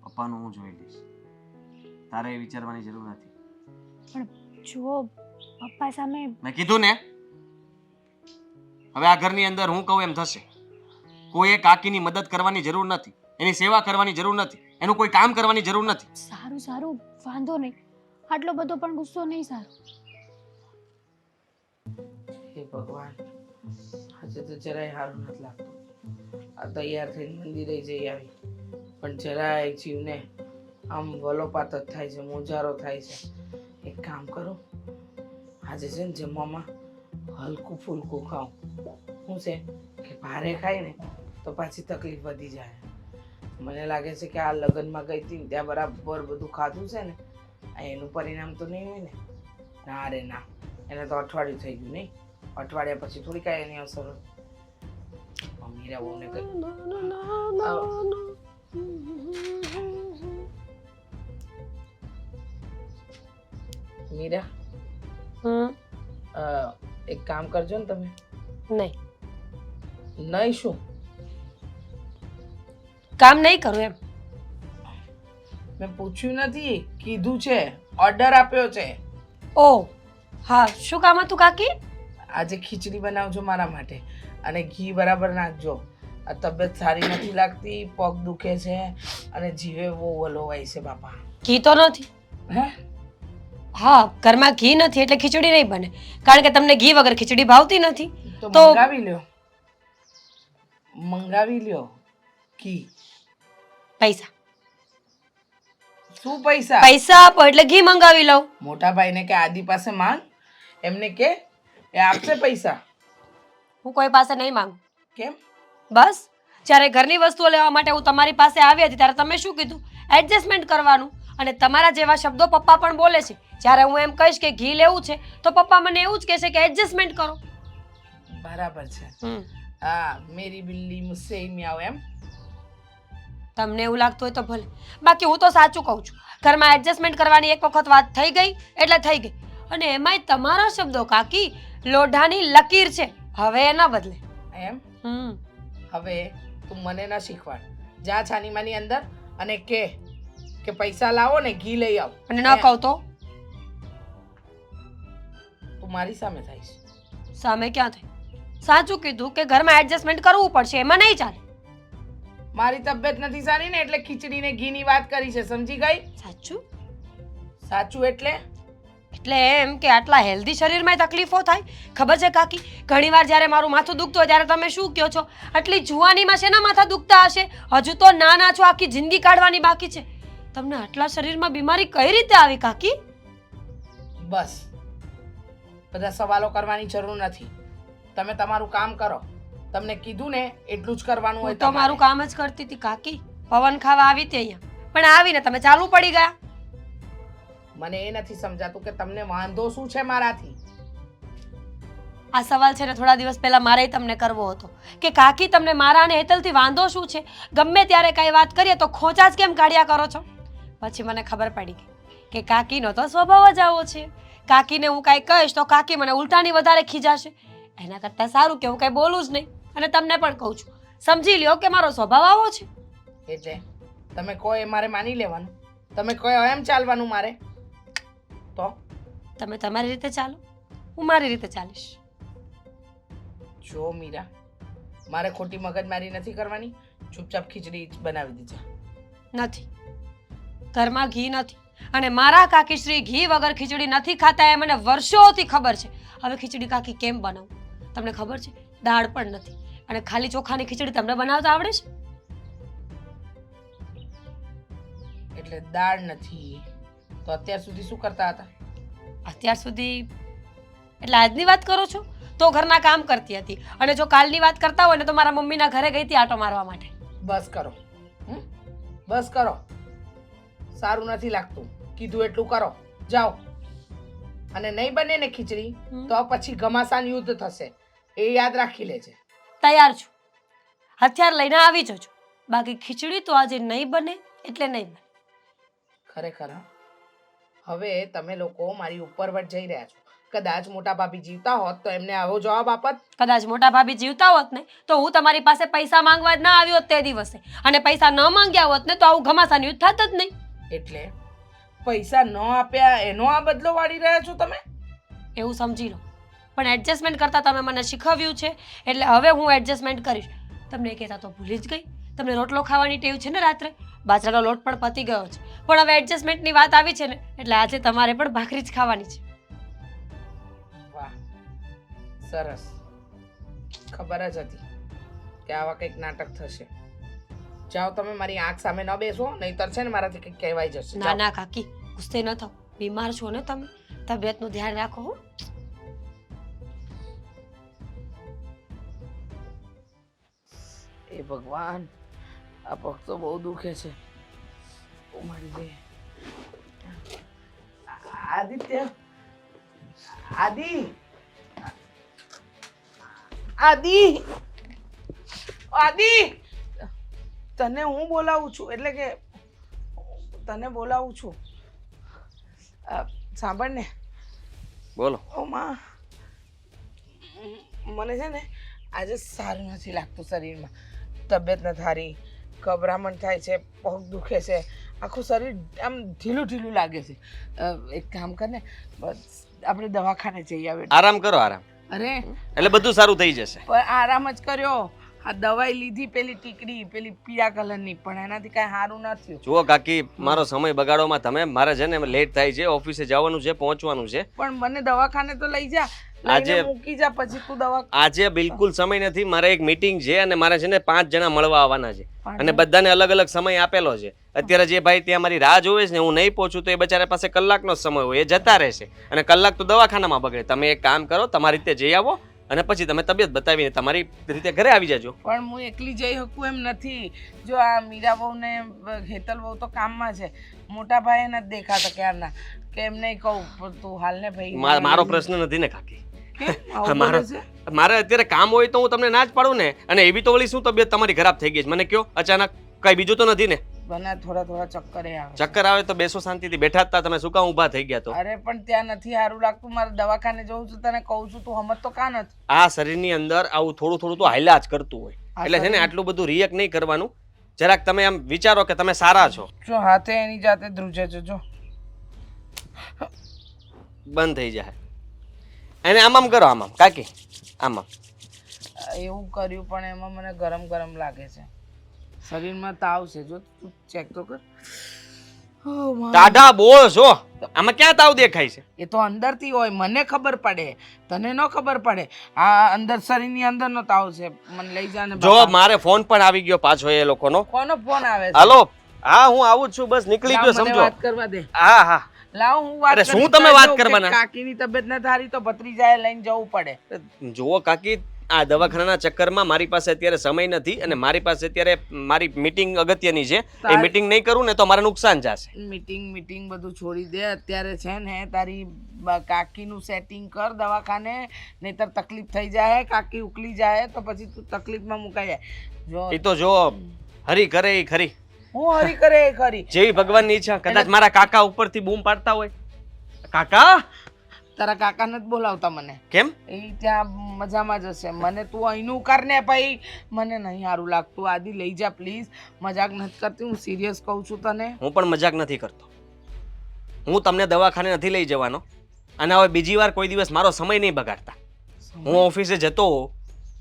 પપ્પાનું હું જોઈ લઈશ, તારે એ વિચારવાની જરૂર નથી. પણ જુઓ, પપ્પા સામે મેં કીધું ને, હવે આ ઘરની અંદર હું કહું એમ થશે. કોઈએ કાકીની મદદ કરવાની જરૂર નથી, એની સેવા કરવાની જરૂર નથી, એનું કોઈ કામ કરવાની જરૂર નથી. સારું સારું, વાંધો નહીં, આટલો બધો પણ ગુસ્સો નહીં સારો. હે ભગવાન, આજે તો જરાય સારું નથી લાગતું. આ તૈયાર થઈને મંદિરે જઈ આવી પણ જરાય જીવને આમ વલોપાત જ થાય છે, મોજારો થાય છે. એક કામ કરું, આજે છે ને જમવામાં હલકું ફૂલકું ખાઉં. શું છે કે ભારે ખાય ને તો પાછી તકલીફ વધી જાય. મને લાગે છે કે આ લગ્નમાં ગઈ હતી ને ત્યાં બરાબર બધું ખાધું છે ને, આ એનું પરિણામ તો નહીં હોય ને. ના રે ના, એને તો અઠવાડિયું થઈ ગયું નહીં. અઠવાડિયા પછી થોડી કાંઈ એની અસર હોય. મીરા બહુને કહ્યું મીરા એક કામ કરજો ને તમે. નહીં, નહીં શું? કામ નહીં કરું એમ. મેં પૂછ્યું નથી, કીધું છે, ઓર્ડર આપ્યો છે. ઓ હા, શું કામ હતું કાકી? આજે ખીચડી બનાવજો મારા માટે અને ઘી બરાબર નાખજો. આ તબિયત સારી નથી લાગતી, પગ દુખે છે અને જીવે બહુ વલોવાય છે બાપા. ઘી તો નથી. હે? હા, ઘરમાં ઘી નથી એટલે ખીચડી નહીં બને, કારણ કે તમને ઘી વગર ખીચડી ભાવતી નથી. તો તો મંગાવી લ્યો, મંગાવી લ્યો ઘી. પૈસા શું પૈસા? પૈસા આપો એટલે ઘી મંગાવી લઉં. મોટા ભાઈને કે આદિ પાસે માંગ, એમને કે એ આપશે પૈસા. હું કોઈ પાસે નહીં માંગુ. કેમ? બસ જ્યારે ઘરની વસ્તુઓ લેવા માટે હું તમારી પાસે આવી હતી ત્યારે તમે શું કીધું? એડજસ્ટમેન્ટ કરવાનું. અને તમારા જેવા શબ્દો પપ્પા પણ બોલે છે. જ્યારે હું એમ કહીશ કે ઘી લેવું છે તો પપ્પા મને એવું જ કહેશે કે એડજસ્ટમેન્ટ કરો. બરાબર છે. હા, મેરી બિલ્લી મુસ્સે હી મિયાઓ એમ. તમને એવું લાગતું હોય તો ભલે, બાકી હું તો સાચું કહું છું. ઘરમાં એડજસ્ટમેન્ટ કરવાની એક વખત વાત થઈ ગઈ એટલે થઈ ગઈ. અને એમાંય તમારા શબ્દો કાકી લોઢાની લકીર છે, હવે એ ન બદલે. એમ? હવે તું મને ન શીખવાડ. જા છાનીમાની અંદર અને કે પૈસા લાવો ને ઘી લઈ આવ. અને ન કહું તો તું મારી સામે થઈશ. સામે ક્યાં થઈ? સાચું કીધું કે ઘરમાં એડજસ્ટમેન્ટ કરવું પડશે, એમાં નહીં ચાલે. મારી તબિયત નથી સારી ને એટલે ખીચડી ને ઘીની વાત કરી છે, સમજી ગઈ? સાચું? સાચું એટલે એમ કે આટલા હેલ્ધી શરીરમાં તકલીફો થાય? ખબર છે કાકી, ઘણીવાર જ્યારે મારું માથું દુખતું હોય ત્યારે તમે શું કહો છો? આટલી જુવાનીમાં શેના માથા દુખતા હશે? હજુ તો નાના છો, આખી જિંદગી કાઢવાની બાકી છે. તમને આટલા શરીરમાં બીમારી કઈ રીતે આવી કાકી? બસ બધા સવાલો કરવાની જરૂર નથી. તમે તમારું કામ કરો. તમને કીધું ને એટલું જ કરવાનું હોય. હું તો મારું કામ જ કરતી હતી કાકી. પવન ખાવા આવી હતી અહીંયા, પણ આવીને તમે ચાલુ પડી ગયા. મને એ નથી સમજાતું કે તમને વાંધો શું છે મારાથી. આ સવાલ છે ને થોડા દિવસ પહેલા મારે તમને કરવો હતો કે કાકી તમને મારા અને હેતલથી વાંધો શું છે? ગમે ત્યારે કાંઈ વાત કરીએ તો ખોચા જ કેમ કાઢ્યા કરો છો? પછી મને ખબર પડી ગઈ કે કાકીનો તો સ્વભાવ જ આવો છે. કાકીને હું કાંઈ કહીશ તો કાકી મને ઉલટાની વધારે ખીજાશે. એના કરતાં સારું કે હું કાંઈ બોલું જ નહીં. અને તમને પણ કહું છું, સમજી લ્યો કે મારો સ્વભાવ આવો છે. એટલે તમે કહો એ મારે માની લેવાનું? તમે કહો એમ ચાલવાનું મારે? તો તમે તમારી રીતે ચાલો, હું મારી રીતે ચાલીશ. જો મીરા, મારે ખોટી મગજમારી નથી કરવાની. ચૂપચાપ ખીચડી બનાવી દેજે. નથી, ઘરમાં ઘી નથી અને મારા કાકીશ્રી ઘી વગર ખીચડી નથી ખાતા એ મને વર્ષોથી ખબર છે. હવે ખીચડી કાકી કેમ બનાવું તમને ખબર છે? દાળ પણ નથી અને ખાલી ચોખાની ખીચડી તમને બનાવતા આવડે છે? એટલે દાળ નથી તો અત્યાર સુધી શું કરતા હતા? અત્યાર સુધી એટલે આજની વાત કરો છો? તો ઘરના કામ કરતી હતી. અને જો કાલની વાત કરતા હોય ને તો મારા મમ્મીના ઘરે ગઈ હતી આટો મારવા માટે. બસ કરો, બસ કરો. સારું નથી લાગતું. કીધું એટલું કરો. જાઓ. અને નહીં બને ને ખીચડી તો પછી ઘમાસાન યુદ્ધ થશે, એ યાદ રાખી લેજે. તૈયાર છું, હથિયાર લઈને આવી જજો. બાકી ખીચડી તો આજે નહીં બને એટલે નહીં બને. ખરેખર હવે તમે લોકો મારી ઉપર વટ જઈ રહ્યા છો. કદાચ મોટા ભાભી જીવતા હોત તો એમને આવો જવાબ આપત. કદાચ મોટા ભાભી જીવતા હોત ને તો હું તમારી પાસે પૈસા માંગવા જ ના આવ્યો હોત તે દિવસે. અને પૈસા ન માંગ્યા હોત ને તો આવું ઘમાસાન યુદ્ધ થાત જ નહીં. એટલે પૈસા ન આપ્યા એનો આ બદલો વાળી રહ્યા છો તમે? એવું સમજી લો. પણ એડજસ્ટમેન્ટ કરતા તમે મને શીખવ્યું છે એટલે હવે હું એડજસ્ટમેન્ટ કરીશ. તમને એ કહેતા તો ભૂલી જ ગઈ. તમને રોટલો ખાવાની ટેવ છે ને રાત્રે? બાજરાનો લોટ પણ પતી ગયો છે, પણ હવે એડજસ્ટમેન્ટની વાત આવી છે ને એટલે આજે તમારે પણ ભાખરી જ ખાવાની છે. વાહ, સરસ. ખબર જ હતી કે આવા કંઈક નાટક થશે. જાઓ તમે, મારી આંખ સામે ન બેસો, નહીંતર છે ને મારાથી કંઈક કહેવાઈ જશે. ના ના કાકી, ગુસ્સે ન થાવ. બીમાર છો ને તમે, તબિયતનું ધ્યાન રાખો હો. એ ભગવાન, આ પગ તો બહુ દુખે છે. ઓ મારી દે. આદિત્ય, આદિ, આદિ, આદિ, તને હું બોલાવું છું, એટલે કે તને બોલાવું છું. સાંભળ ને. બોલો. ઓ માં, મને છે ને આજે સારું નથી લાગતું શરીરમાં. તબિયત ન સારી, ગભરામણ થાય છે, પગ દુખે છે, આખું શરીર આમ ઢીલું ઢીલું લાગે છે. એક કામ કર ને, બસ આપણે દવાખાને જઈ આવે. આરામ કરો, આરામ. અરે એટલે બધું સારું થઈ જશે. પણ આરામ જ કર્યો. આ દવાઈ લીધી, પેલી ટીકડી, પેલી પીળા કલરની, પણ એનાથી કાંઈ સારું ના થયું. જુઓ કાકી, મારો સમય બગાડવામાં તમે, મારે છે ને લેટ થાય છે, ઓફિસે જવાનું છે, પહોંચવાનું છે. પણ મને દવાખાને તો લઈ જા, લઈને મૂકી જા, પછી તું દવા. આજે બિલકુલ સમય નથી, મારે એક મીટિંગ છે અને મારે છે ને 5 જણા મળવા આવવાના છે અને બધાને અલગ અલગ સમય આપેલો છે. અત્યારે જે ભાઈ ત્યાં મારી રાહ જોવે છે ને, હું નહીં પહોંચું તો એ બચારા પાસે કલાકનો સમય હોય, એ જતા રહેશે અને કલાક તો દવાખાનામાં બગડે. તમે એક કામ કરો, તમારી રીતે જઈ આવો અને પછી તમે તબિયત બતાવીને તમારી રીતે ઘરે આવી જાજો. પણ હું એકલી જઈ શકું એમ નથી. જો આ મીરા બહુ ને હેતલ બહુ તો કામમાં છે, મોટા ભાઈ નથી દેખાતા ક્યારના, કે એમને કહું તું હાલ ને ભાઈ. મારો પ્રશ્ન નથી ને કાકી, મારે અત્યારે કામ હોય તો હું તમને ના જ પાડું ને. અને એવી તો વળી શું તબિયત તમારી ખરાબ થઈ ગઈ છે મને કયો અચાનક? કઈ બીજું તો નથી ને? બના થોડા થોડા ચક્કર આવે. ચક્કર આવે તો બેસો શાંતિથી, બેઠા હતા તમે, શું કામ ઊભા થઈ ગયા? તો અરે પણ ત્યાં નથી સારું લાગતું, મારે દવાખાને જવું છું, તને કહું છું, તું સમજ તો કા નથી. આ શરીરની અંદર આવું થોડું થોડું તો હાલ્યા જ કરતું હોય, એટલે છે ને આટલું બધું રિએક્ટ નહીં કરવાનું. જરાક તમે આમ વિચારો કે તમે સારા છો. જો હાથે એની જાતે ધ્રુજે છે, જો બંધ થઈ જાય. એને આમ આમ કરો, આમ આમ કાકી, આમ આમ. એવું કર્યું પણ એમાં મને ગરમ ગરમ લાગે છે, શરીરમાં તાવ છે. જો તું ચેક તો કર. ટાઢા બોળ છો, આમાં ક્યાં તાવ દેખાય છે? એ તો અંદરથી હોય, મને ખબર પડે, તને ન ખબર પડે. આ અંદર શરીરની અંદરનો તાવ છે. મને લઈ જા ને. જો મારે ફોન પણ આવી ગયો પાછો એ લોકોનો. કોનો ફોન આવે છે? હાલો, હા હું આવું જ છું, બસ નીકળી ગયો સમજો. વાત કરવા દે. હા હા, લાવ હું વાત. અરે શું તમે વાત કરવાના? કાકીની તબિયત ન સારી તો ભત્રીજાએ લઈને જવું પડે. જુઓ કાકી, આ દવાખાનાના ચક્કરમાં મારી પાસે અત્યારે સમય નથી અને મારી પાસે અત્યારે મારી મીટિંગ અગત્યની છે. એ મીટિંગ નહીં કરું ને તો મારે નુકસાન જશે. મીટિંગ બધું છોડી દે અત્યારે. છે ને તારી કાકીનું સેટિંગ કર દવાખાને, નહીતર તકલીફ થઈ જાય, કાકી ઉકલી જાય તો પછી તું તકલીફમાં મુકાઈ જાય. જો એ તો જો હરી કરે એ ખરી. હું હરી કરે એ ખરી. જેવી ભગવાનની ઈચ્છા. કદાચ મારા કાકા ઉપરથી બૂમ પાડતા હોય, કાકા. તારા કાકા નથી બોલાવતા મને. કેમ? એ ત્યાં મજામાં જ હશે. મને તું અહીંનું કર ને ભાઈ, મને નહીં સારું લાગતું. આદિ લઈ જા પ્લીઝ. મજાક નથી કરતી, હું સિરિયસ કહું છું તને. હું પણ મજાક નથી કરતો. હું તમને દવાખાને નથી લઈ જવાનો અને હવે બીજી વાર કોઈ દિવસ મારો સમય નહીં બગાડતા. હું ઓફિસે જતો હોઉં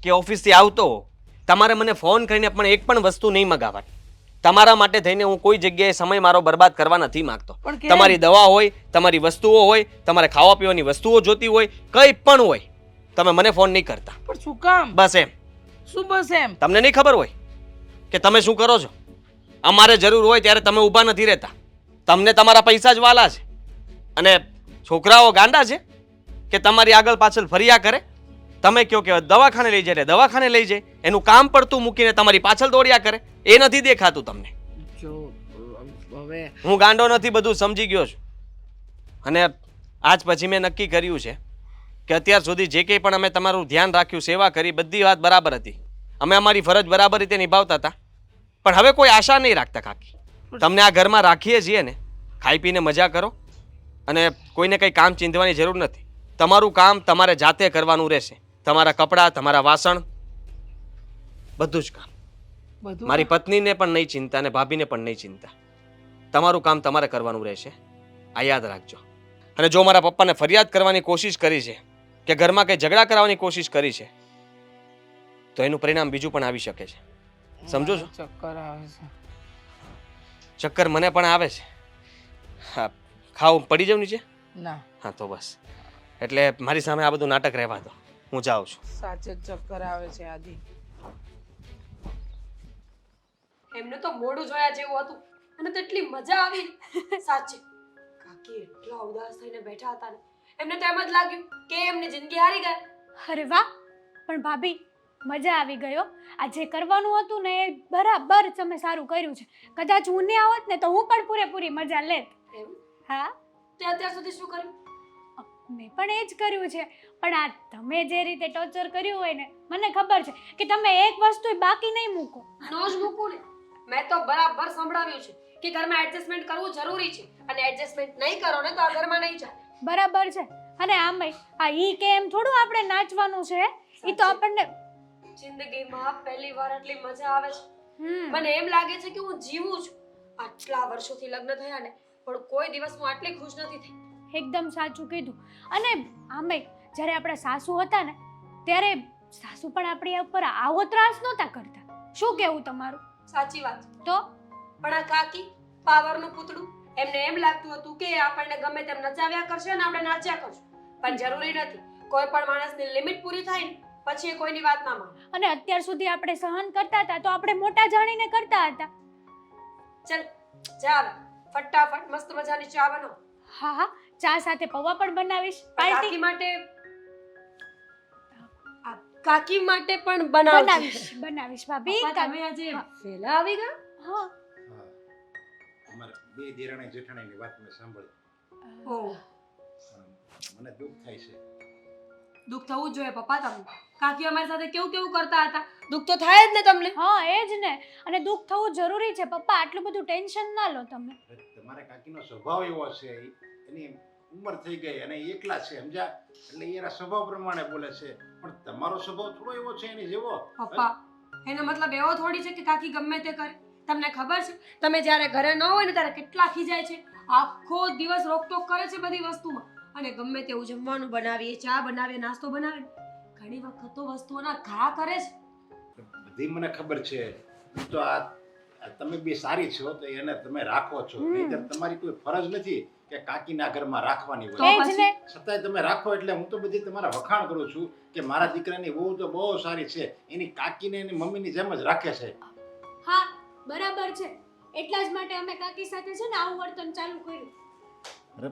કે ઓફિસથી આવતો હોઉં, તમારે મને ફોન કરીને પણ એક પણ વસ્તુ નહીં મગાવવાની. તમારા માટે થઈને હું કોઈ જગ્યાએ સમય મારો બરબાદ કરવા નથી માંગતો. તમારી દવા હોય, તમારી વસ્તુઓ હોય, તમારે ખાવા પીવાની વસ્તુઓ જોતી હોય, કંઈ પણ હોય, તમે મને ફોન નહીં કરતા. પણ શું કામ? બસ એમ. શું બસ એમ? તમને નહીં ખબર હોય કે તમે શું કરો છો? અમારે જરૂર હોય ત્યારે તમે ઊભા નથી રહેતા. તમને તમારા પૈસા જ વાલા છે અને છોકરાઓ ગાંડા છે કે તમારી આગળ પાછળ ફર્યા કરે. તમે કહો કે દવાખાને લઈ જાય, દવાખાને લઈ જાય, એનું કામ પડતું મૂકીને તમારી પાછળ દોડ્યા કરે. એ નથી દેખાતું તમને. જો હવે હું ગાંડો નથી, બધું સમજી ગયો છું. અને આજ પછી મેં નક્કી કર્યું છે કે અત્યાર સુધી જે કંઈ પણ અમે તમારું ધ્યાન રાખ્યું, સેવા કરી, બધી વાત બરાબર હતી. અમે અમારી ફરજ બરાબર રીતે નિભાવતા હતા. પણ હવે કોઈ આશા નહીં રાખતા કાકી. તમને આ ઘરમાં રાખીએ છીએ ને, ખાઈ પીને મજા કરો અને કોઈને કંઈ કામ ચીંધવાની જરૂર નથી. તમારું કામ તમારે જાતે કરવાનું રહેશે. તમારા કપડાં, તમારા વાસણ, બધું જ કામ. મારી પત્નીને પણ નહીં ચિંતા અને ભાભીને પણ નહીં ચિંતા. તમારું કામ તમારે કરવાનું રહેશે, આ યાદ રાખજો. અને જો મારા પપ્પાને ફરિયાદ કરવાની કોશિશ કરી છે કે ઘરમાં કંઈ ઝઘડા કરાવવાની કોશિશ કરી છે તો એનું પરિણામ બીજું પણ આવી શકે છે. સમજો છો? ચક્કર આવે છે. ચક્કર મને પણ આવે છે. હા, ખાવ પડી જાવ નીચે. ના. હા તો બસ. એટલે મારી સામે આ બધું નાટક રહેવા દો. હું જાઉં છું. સાચે જ ચક્કર આવે છે આદિ. એમને તો મોઢું જોયા જેવું હતું અને તેટલી મજા આવી સાચે. કાકી એટલા ઉદાસ થઈને બેઠા હતા ને એમને તો એમ જ લાગ્યું કે એમની જિંદગી હારી ગઈ. અરે વાહ, પણ ભાભી મજા આવી ગયો. આ જે કરવાનું હતું ને એ બરાબર તમે સારું કર્યું છે. કદાચ હું નહીં આવત ને તો હું પણ પૂરેપૂરી મજા લેત. એવું હા, તે અત્યાર સુધી શું કર્યું? મેં પણ એ જ કર્યું છે. પણ આ તમે જે રીતે ટોર્ચર કર્યું હોય ને મને ખબર છે કે તમે એક વસ્તુ બાકી નહીં મૂકો. નો જ મૂકું ને. મેં તો બરાબર સંભળાવ્યું છે કે ઘરમાં એડજસ્ટમેન્ટ કરવું જરૂરી છે અને એડજસ્ટમેન્ટ નહીં કરો ને તો આ ઘરમાં નહીં ચાલે. બરાબર છે. અને આમેય આ ઈ કે એમ થોડું આપણે નાચવાનું છે. ઈ તો આપણને જિંદગીમાં પહેલી વાર આટલી મજા આવે છે. હમ મને એમ લાગે છે કે હું જીવું છું. આટલા વર્ષોથી લગ્ન થયા ને પણ કોઈ દિવસ હું આટલી ખુશ નથી થઈ. એકદમ સાચું કીધું. અને આમેય જ્યારે આપણા સાસુ હતા ને ત્યારે સાસુ પણ આપણી ઉપર આવો ત્રાસ નહોતા કરતા. શું કહેવું તમારું? સાચી વાત. તો પણ આ કાકી પાવરનું પૂતળું, એમને એમ લાગતું હતું કે આપણને ગમે તેમ નચાવ્યા કરશે અને આપણે નાચ્યા કરશું. પણ જરૂરી નથી. કોઈ પણ માણસની લિમિટ પૂરી થાય ને પછી એ કોઈની વાત ના માને. અને અત્યાર સુધી આપણે સહન કરતા હતા તો આપણે મોટા જાણીને કરતા હતા. ચલ જા હવે ફટાફટ મસ્ત મજાની ચા બનાવો. હા હા, ચા સાથે પૌવા પણ બનાવીશ. કાકી માટે આ કાકી માટે પણ બનાવજો. બનાવીશ બનાવીશ ભાભી. પપ્પા, તમે આજે વહેલા આવી ગયા? હા. અમારે બે દેરાણી જેઠાણીની વાત મેં સાંભળી. ઓહ, મને દુઃખ થાય છે. દુઃખ થવું જ જોઈએ પપ્પા. તમને કાકી અમારી સાથે કેવું કેવું કરતા હતા. દુઃખ તો થાય જ ને તમને. હા એ જ ને. અને દુઃખ થવું જરૂરી છે પપ્પા. આટલું બધું ટેન્શન ના લો તમે. તમારા કાકીનો સ્વભાવ એવો છે, એની ઉંમર થઈ ગઈ અને એ એકલા છે, સમજ્યા? એટલે એ એના સ્વભાવ પ્રમાણે બોલે છે. પણ તમારો સ્વભાવ થોડો એવો છે એની જેવો. પપ્પા, એનો મતલબ એવો થોડી છે કે કાકી ગમે તે કરે. તમને ખબર છે તમે જ્યારે ઘરે ન હોય ને ત્યારે કેટલા ખીજાય છે. આખો દિવસ રોકટોક કરે છે બધી વસ્તુમાં. અને ગમે તેવું જમવાનું બનાવીએ, ચા બનાવીએ, નાસ્તો બનાવીએ, ઘણી વખત તો વસ્તુઓના ઘા કરે છે. બધી મને ખબર છે. તો આ તમે બી સારી છો તો એને તમે રાખો છો, નહીંતર તમારી કોઈ ફરજ નથી કે કાકીના ઘરમાં રાખવાની તો હોય. એ જ ને. છતાંય તમે રાખો એટલે હું તો બધી તમારા વખાણ કરું છું કે મારા દીકરાની વહુ તો બહુ સારી છે. એની કાકીને એની મમ્મીની જેમ જ રાખે છે. હા બરાબર છે. એટલા જ માટે અમે કાકી સાથે છે ને આવું વર્તન ચાલુ કર્યું. અરે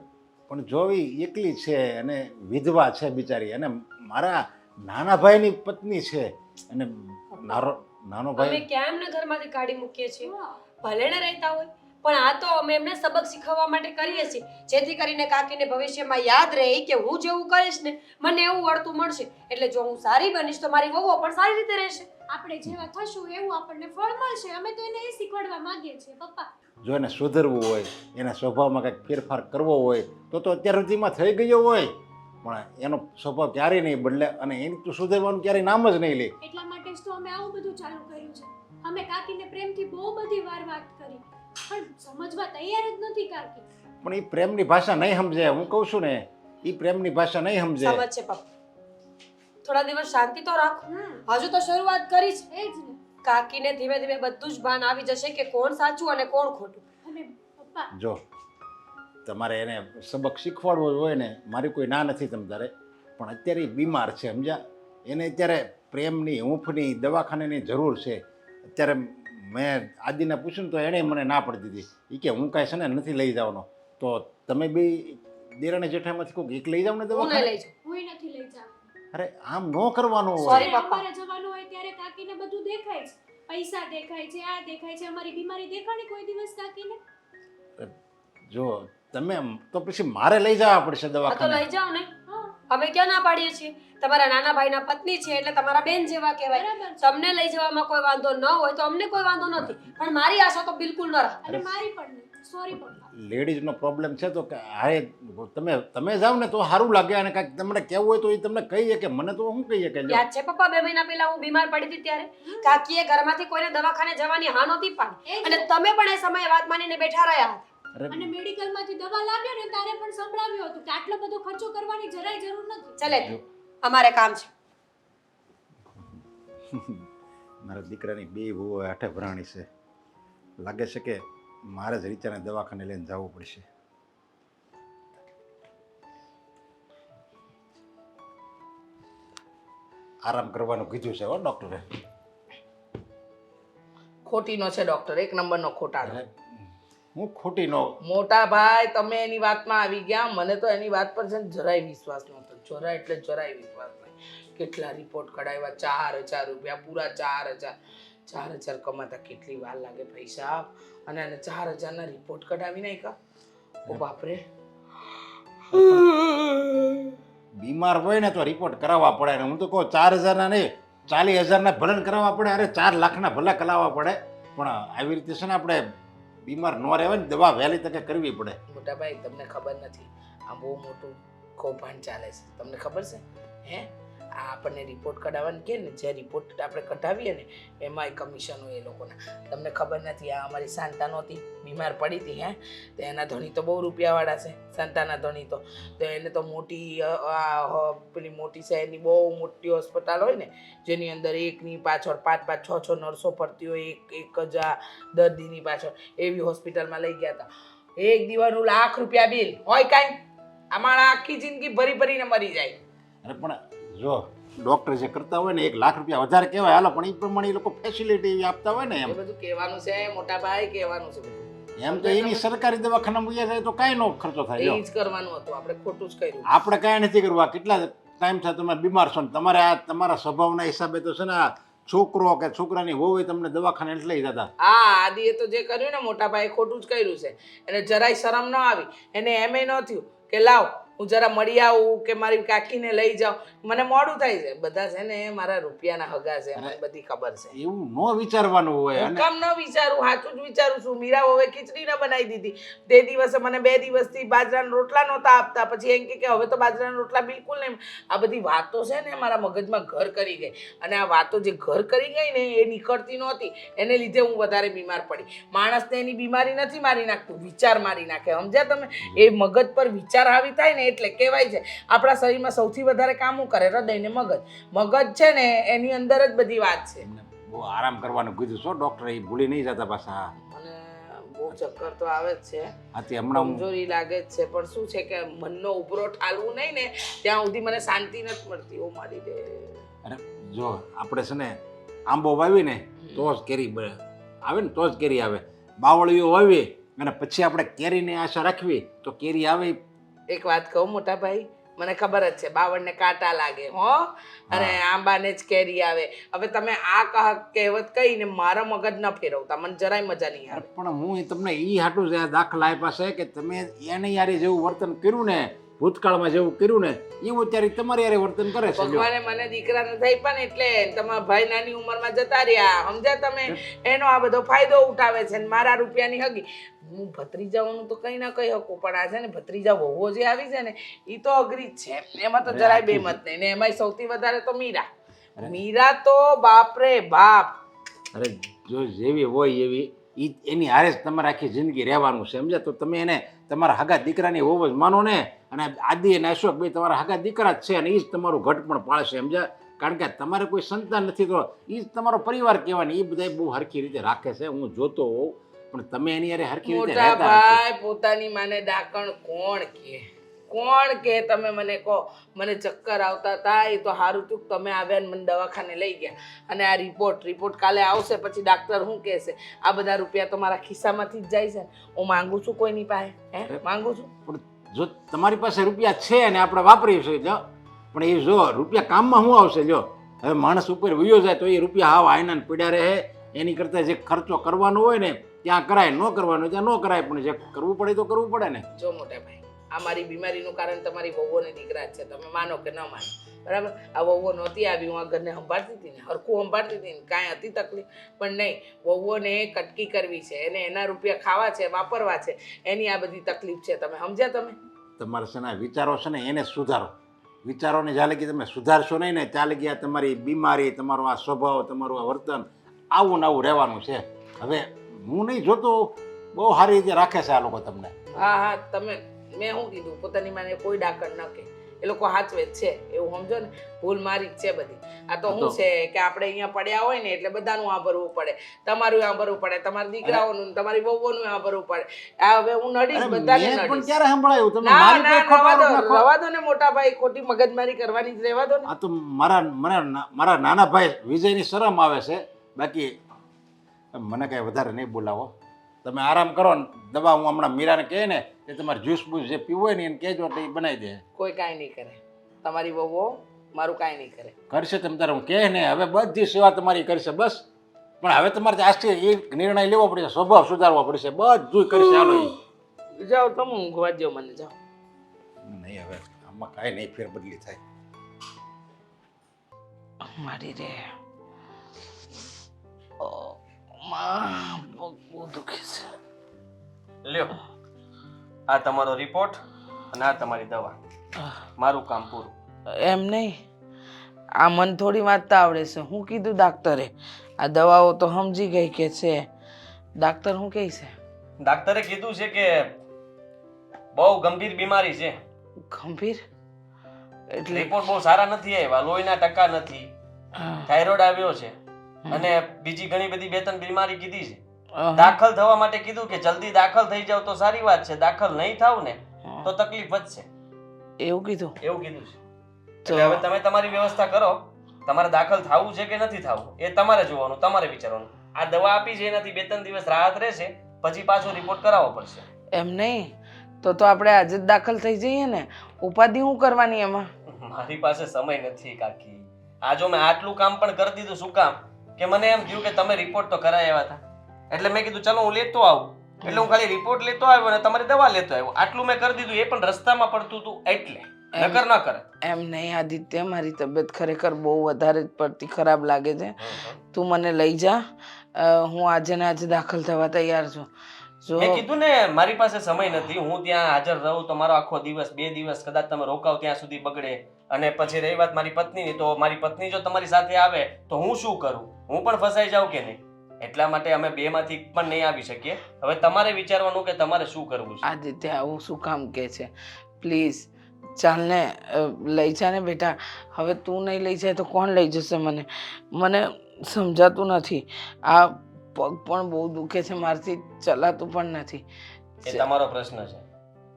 પણ જોવી એકલી છે અને વિધવા છે બિચારી, અને મારા નાના ભાઈની પત્ની છે. અને નાનો અમે ભાઈ ક્યાં એમને ઘરમાંથી કાઢી મૂકીએ છીએ? ભલે ને રહેતા હોય પણ આ તો અમે એમને સબક શીખવવા માટે કરીએ છીએ, જેથી કરીને કાકીને ભવિષ્યમાં યાદ રહે કે હું જેવું કરીશ ને મને એવું વળતું મળશે. એટલે જો હું સારી બનીશ તો મારી વહુઓ પણ સારી રીતે રહેશે. આપણે જેવા થશું એવું આપણને ફળ મળશે. અમે તો એને એ શીખવાડવા માંગીએ છીએ પપ્પા. જો એને સુધરવું હોય, એના સ્વભાવમાં કંઈક ફેરફાર કરવો હોય તો અત્યાર સુધીમાં થઈ ગયો હોય, પણ એનો સ્વભાવ ક્યારેય નહીં બદલે અને એની તો સુધરવાનું ક્યારેય નામ જ નહીં લે. એટલા માટે જ તો અમે આવું બધું ચાલુ કર્યું છે. અમે કાકીને પ્રેમથી બહુ બધી વાર વાત કરી પણ સમજવા તૈયાર જ નથી કાકી. પણ એ પ્રેમની ભાષા નહીં સમજે. હું કહું છું ને, એ પ્રેમની ભાષા નહીં સમજે. સમજ છે પપ્પા. થોડા દિવસ શાંતિ તો રાખો. હજુ તો શરૂઆત કરી છે. એ જ ને. કાકીને ધીમે ધીમે બધું જ ભાન આવી જશે કે કોણ સાચું અને કોણ ખોટું. અને પપ્પા જો તમારે એને સબક શીખવાડવો હોય ને, મારી કોઈ ના નથી તમ તારે, પણ અત્યારે એ બીમાર છે, સમજ્યા? એને અત્યારે પ્રેમની હૂંફની દવાખાનાની જરૂર છે. અત્યારે મેં આદિને પૂછ્યું ને તો એણે મને ના પડી દીધી. એ કે હું કાંઈ છે ને નથી લઈ જવાનો. તો તમે બી દેરાણી જેઠામાંથી કોઈક એક લઈ જાવ ને હું નહીં દવાખાને. લઈ જાઉં. હું નથી લઈ જાવ. અરે આમ ન કરવાનું હોય. Sorry. પપ્પા. અમારે જવાનું હોય ત્યારે કાકીને બધું દેખાય છે. પૈસા દેખાય છે, આ દેખાય છે. અમારી બીમારી દેખાણી કોઈ દિવસ કાકીને? જો તમે તો પછી મારે લઈ જવા પડશે આ તો દવાખાને. લઈ જાઓ ને. હા અમે ક્યાં ના પાડીએ છીએ? તમારા નાના ભાઈના પત્ની છે એટલે તમારા બેન જેવા કહેવાય. બરાબર છે. તમને લઈ જવામાં કોઈ વાંધો ન હોય તો અમને કોઈ વાંધો નથી, પણ મારી આશા તો બિલકુલ ન રાખો. અને મારી પણ નહીં. સોરી પપ્પા. લેડીઝનો પ્રોબ્લેમ છે તો કે હારે તમે જાવ ને તો સારું લાગે, અને કાંઈક તમને કહેવું હોય તો એ તમને કહીએ કે મને તો શું કહીએ કે લ્યો. યાદ છે પપ્પા 2 મહિના પહેલા હું બીમાર પડી હતી ત્યારે કાકીએ ઘરમાંથી કોઈને દવાખાને જવાની હા નહોતી પાડી એ જ. અને તમે પણ એ સમયે વાત માનીને બેઠા રહ્યા હતા. અરે અને મેડિકલમાંથી દવા લાવ્યો ને તારે પણ સંભળાવ્યું હતું કે આટલો બધો ખર્ચો કરવાની જરાય જરૂર નથી. ચલે અમારે કામ છે. મારા દીકરાની બે વહુઓ હાથે ભરાણી છે. લાગે છે કે મારે જ રીચાને દવાખાને લઈને જવું પડશે. આરામ કરવાનું કીધું છે હો ડૉક્ટરે. ખોટીનો છે ડૉક્ટર, એક નંબરનો ખોટાનો. હું ખોટી નો મોટા ભાઈ તમે એની વાતમાં આવી ગયા. મને તો એની વાત પર છે ને જરાય વિશ્વાસ નહોતો. જરાય એટલે જરાય વિશ્વાસ નહીં. કેટલા રિપોર્ટ કઢાવ્યા, 4000 રૂપિયા, પૂરા 4000. 4000 કમાતા કેટલી વાર લાગે પૈસા, અને એને 4000ના રિપોર્ટ કઢાવી નાખ્યા. ઓ બાપરે. બીમાર હોય ને તો રિપોર્ટ કરાવવા પડે ને હું તો કહું 4000ના નહીં 40000ના ભલન કરાવવા પડે. અરે 4 લાખના ભલા કરાવવા પડે. પણ આવી રીતે છે ને આપણે બીમાર ન રહેવાય ને દવા વહેલી તકે કરવી પડે. મોટા ભાઈ તમને ખબર નથી, આ બહુ મોટું કૌભાંડ ચાલે છે. તમને ખબર છે હે? આ આપણને રિપોર્ટ કઢાવવાનું કે ને, જે રિપોર્ટ આપણે કઢાવીએ ને એમાંય કમિશન હોય એ લોકોના. તમને ખબર નથી, આ અમારી શાંતા નહોતી, બીમાર પડી હતી હે, તો એના ધણી તો બહુ રૂપિયાવાળા છે, શાંતાના ધણી તો એને તો મોટી પેલી મોટી શહેરની બહુ મોટી હોસ્પિટલ હોય ને, જેની અંદર એકની પાછળ 5-5, 6-6 નર્સો ફરતી હોય, એક જ આ દર્દીની પાછળ, એવી હોસ્પિટલમાં લઈ ગયા હતા. એક દિવસનું લાખ રૂપિયા બિલ હોય કાંઈ, અમારા આખી જિંદગી ભરી ભરીને મરી જાય. અરે પણ જો ડૉક્ટર જે કરતા હોય ને 1 લાખ રૂપિયા વધારે કહેવાય હાલો, પણ એ પ્રમાણે એ લોકો ફેસિલિટી એવી આપતા હોય ને એ એમ બધું કહેવાનું છે મોટા ભાઈ, કહેવાનું છે બધું. એમ તો એની સરકારી દવાખાનામાં વયા જાય તો કાંઈ નો ખર્ચો થાય. જો એ જ કરવાનું હતું, આપણે ખોટું જ કર્યું. આપણે કાંઈ નથી કરવું. આ કેટલા ટાઈમ થાય તમે બીમાર છો ને તમારે આ તમારા સ્વભાવના હિસાબે તો છે ને આ છોકરો કે છોકરાની વહુ હોય તમને દવાખાને એટલે લઈ જતા. હા, આદિએ તો જે કર્યું ને મોટા ભાઈ ખોટું જ કર્યું છે. એને જરાય શરમ ન આવી. એને એમ ન થયું કે લાવ હું જરા મળી આવું કે મારી કાકીને લઈ જાઉં. મને મોડું થાય છે. બધા છે ને મારા રૂપિયાના હગા છે, મને બધી ખબર છે. એવું ન વિચારવાનું હોય. હું અને કામ ન વિચારું, સાચું જ વિચારું છું. મીરા હવે ખીચડી ન બનાવી દીધી તે દિવસે, મને 2 દિવસથી બાજરાના રોટલા નહોતા આપતા. પછી એમ કે હવે તો બાજરાના રોટલા બિલકુલ નહીં. આ બધી વાતો છે ને મારા મગજમાં ઘર કરી ગઈ, અને આ વાતો જે ઘર કરી ગઈ ને એ નીકળતી નહોતી. એને લીધે હું વધારે બીમાર પડી. માણસને એની બીમારી નથી મારી નાખતું, વિચાર મારી નાખે. સમજ્યા તમે? એ મગજ પર વિચાર હાવી થાય ને એટલે કહેવાય છે આપણા શરીરમાં સૌથી વધારે કામ કરે હૃદય ને મગજ. મગજ છે ને એની અંદર જ બધી વાત છે. એમને બહુ આરામ કરવાનું કીધું છો ડૉક્ટરે, એ ભૂલી નહીં જતા પાછા. મને બહુ ચક્કર તો આવે જ છે, આથી હમણાં હું કમજોરી લાગે જ છે, પણ શું છે કે મનનો ઉભરો ઠાલવું નહીં ને ત્યાં સુધી મને શાંતિ નથી મળતી. ઓ મારી દે. અરે જો આપણે છે ને આંબો વાવીને તો જ કેરી આવે ને, તો જ કેરી આવે. બાવળીઓ વાવી અને પછી આપણે કેરીની આશા રાખવી તો કેરી આવે. એક વાત કહું મોટા ભાઈ, મને ખબર જ છે બાવળને કાંટા લાગે હો, અને આંબાને જ કેરી આવે. હવે તમે આ કહેવત કહીને મારા મગજ ન ફેરવતા, મને જરાય મજા નહીં આવે. પણ હું તમને એ હાટું જ દાખલા આપ્યા છે કે તમે એને યારે જેવું વર્તન કર્યું ને, ભૂતકાળમાં જેવું કર્યું ને એવું અત્યારે તમારે યારે વર્તન કરે છે. ભગવાને મને દીકરા ન થઈ પણ એટલે તમારા ભાઈ નાની ઉંમરમાં જતા રહ્યા, સમજ્યા તમે? એનો આ બધો ફાયદો ઉઠાવે છે, મારા રૂપિયાની હગી. હું ભત્રીજાઓનું તો કઈ ના કહી શકું, પણ આ છે ને ભત્રીજા વહુઓ જે આવી છે ને એ તો અઘરી જ છે. એમાં તો જરાય બેમત નહીં. ને એમાંય સૌથી વધારે તો મીરા. મીરા તો બાપરે બાપ. અરે જો જેવી હોય એવી એની હારે જ તમારે આખી જિંદગી રહેવાનું છે, સમજ્યા? તો તમે એને તમારા હગા દીકરાની વહુ જ માનો ને. અને આદિ અને અશોક બે તમારા હગા દીકરા જ છે, અને એ જ તમારું ઘટ પણ પાળશે, સમજ્યા? કારણ કે તમારે કોઈ સંતાન નથી તો એ જ તમારો પરિવાર કહેવાય. એ બધા બહુ હરખી રીતે રાખે છે, હું જોતો હોઉં. પણ તમે એની યારે હરખી રીતે મોટા રહેતા નથી. ભાઈ, પોતાની માને ડાકણ કોણ કે? કોણ કે? તમે મને કહો. મને ચક્કર આવતા હતા, એ તો સારું થયું તમે આવ્યા ને મને દવાખાને લઈ ગયા. અને આ રિપોર્ટ કાલે આવશે, પછી ડાક્ટર શું કહેશે? આ બધા રૂપિયા તો મારા ખિસ્સામાંથી જ જાય છે. હું માંગુ છું કોઈની પાસે? માંગુ છું? પણ જો તમારી પાસે રૂપિયા છે ને આપણે વાપરીએ છીએ, જો પણ એ જો રૂપિયા કામમાં શું આવશે? જો હવે માણસ ઉપર વયો જાય તો એ રૂપિયા હાવ આયનાને પીડ્યા રહે. એની કરતાં જે ખર્ચો કરવાનો હોય ને ત્યાં કરાય, ન કરવાનો ત્યાં ન કરાય, પણ જે કરવું પડે તો કરવું પડે ને. જો મોટા ભાઈ, આ મારી બીમારીનું કારણ તમારી વહુઓ ને દીકરા જ છે. તમે માનો કે ન માનો, બરાબર? આ વહુઓ નહોતી આવી, હું આ ઘરને સંભાળતી હતી ને, હરખું સંભાળતી હતી ને, કાંઈ હતી તકલીફ પણ નહીં. વહુઓને કટકી કરવી છે, એને એના રૂપિયા ખાવા છે, વાપરવા છે, એની આ બધી તકલીફ છે. તમે સમજ્યા? તમે તમારે છે ને વિચારો છે ને એને સુધારો. વિચારોને જ્યાં લગી તમે સુધારશો નહીં ને ત્યાં લગી આ તમારી બીમારી, તમારો આ સ્વભાવ, તમારું આ વર્તન આવું ને આવું રહેવાનું છે. હવે હું નહીં જોતો, બહુ સારી રીતે રાખે છે આ લોકો તમને. હા, તમે મેં શું કીધું? પોતાની માને કોઈ ડાકણ ન કે. એ લોકો હાચવે જ છે એવું સમજો ને. ભૂલ મારી જ છે બધી. આ તો શું છે કે આપણે અહીંયા પડ્યા હોય ને એટલે બધાનું આ ભરવું પડે. તમારું આ ભરવું પડે, તમારા દીકરાઓનું, તમારી વહુઓનું આ ભરવું પડે. આ હવે હું નડીશ, બધાને મેં પણ નડીશ. ક્યારે સંભળાયું તમે ના મારી ના કોઈ ખોટો રવા આરોપ દો, નાખો. રવા દો ને મોટા ભાઈ, ખોટી મગજમારી કરવાની જ રહેવા દો ને. આ તો મારા નાના ભાઈ વિજયની શરમ આવે છે. બાકી મને કાંઈ વધારે નહીં બોલાવો. તમે આરામ કરો ને. દવા હું હમણાં મીરાને કહે ને એ તમારે જ્યુસ બૂસ જે પીવું હોય ને એને કહેજો એટલે એ બનાવી દે. કોઈ કાંઈ નહીં કરે. તમારી વહુઓ મારું કાંઈ નહીં કરે. કરશે તમે તારે હું કહે ને હવે બધી સેવા તમારી કરશે બસ. પણ હવે તમારે આજથી એ નિર્ણય લેવો પડશે, સ્વભાવ સુધારવો પડશે, બધું કરશે. હાલો એ જાઓ તમે ઊંઘવા દો મને, જાઓ. નહીં હવે આમાં કાંઈ નહીં ફેર બદલી થાય. મારી રે માં બહુ દુખે છે. લ્યો આ તમારો રિપોર્ટ અને આ તમારી દવા. મારું કામ પૂરું. એમ નહીં, આ મને થોડી વાંચતા આવડે છે. હું કીધું ડાક્ટરે? આ દવાઓ તો સમજી ગઈ કે છે. ડાક્ટર શું કહે છે? ડાક્ટરે કીધું છે કે બહુ ગંભીર બીમારી છે. ગંભીર એટલે? રિપોર્ટ બહુ સારા નથી આવ્યા. લોહીના ટકા નથી, થાઇરોઇડ આવ્યો છે અને બીજી ઘણી બધી બે ત્રણ બીમારી કીધી છે. દાખલ થવા માટે કીધું કે જલ્દી દાખલ થઈ જાવ તો સારી વાત છે, દાખલ નહીં થાવ ને તો તકલીફ વધશે. એવું કીધું? એવું કીધું છે. એટલે હવે તમે તમારી વ્યવસ્થા કરો. તમારે દાખલ થવું છે કે નથી થવું એ તમારે જોવાનું, તમારે વિચારવાનું. આ દવા આપી છે એનાથી 2-3 દિવસ રાહત રહેશે, પછી પાછો રિપોર્ટ કરાવવો પડશે. એમ નહીં તો આપણે આજે જ દાખલ થઈ જઈએ ને. ઉપાધિ શું કરવાની એમાં? મારી પાસે સમય નથી કાકી. આ જો મેં આટલું કામ પણ કરી દીધું. શું કામ? કે મને એમ થયું કે તમે રિપોર્ટ તો કરાવી આવ્યા હતા, એટલે મેં કીધું ચલો હું લેતો આવું. એટલે હું ખાલી રિપોર્ટ લેતો આવ્યો અને તમારી દવા લેતો આવ્યો. આટલું મેં કરી દીધું. એ પણ રસ્તામાં પડતું હતું એટલે, નકર ન કરે. એમ નહીં આદિત્ય, મારી તબિયત ખરેખર બહુ વધારે જ પડતી ખરાબ લાગે છે. તું મને લઈ જા. હું આજે ને આજે દાખલ થવા તૈયાર છું. જો મેં કીધું ને મારી પાસે સમય નથી. હું ત્યાં હાજર રહું તો મારો આખો દિવસ, 2 દિવસ કદાચ તમે રોકાવ ત્યાં સુધી બગડે. અને પછી રહી વાત મારી પત્નીની, તો મારી પત્ની જો તમારી સાથે આવે તો હું શું કરું? હું પણ ફસાઈ જાઉં કે નહીં? એટલા માટે અમે 2 માંથી પણ નહીં આવી શકીએ. હવે તમારે વિચારવાનું કે તમારે શું કરવું છે. આદિત્ય આવું શું કામ કે છે? પ્લીઝ ચાલ ને, લઈ જા ને બેટા. હવે તું નહીં લઈ જાય તો કોણ લઈ જશે મને? મને સમજાતું નથી. આ પગ પણ બહુ દુખે છે, મારથી ચલાતું પણ નથી. એ તમારો પ્રશ્ન છે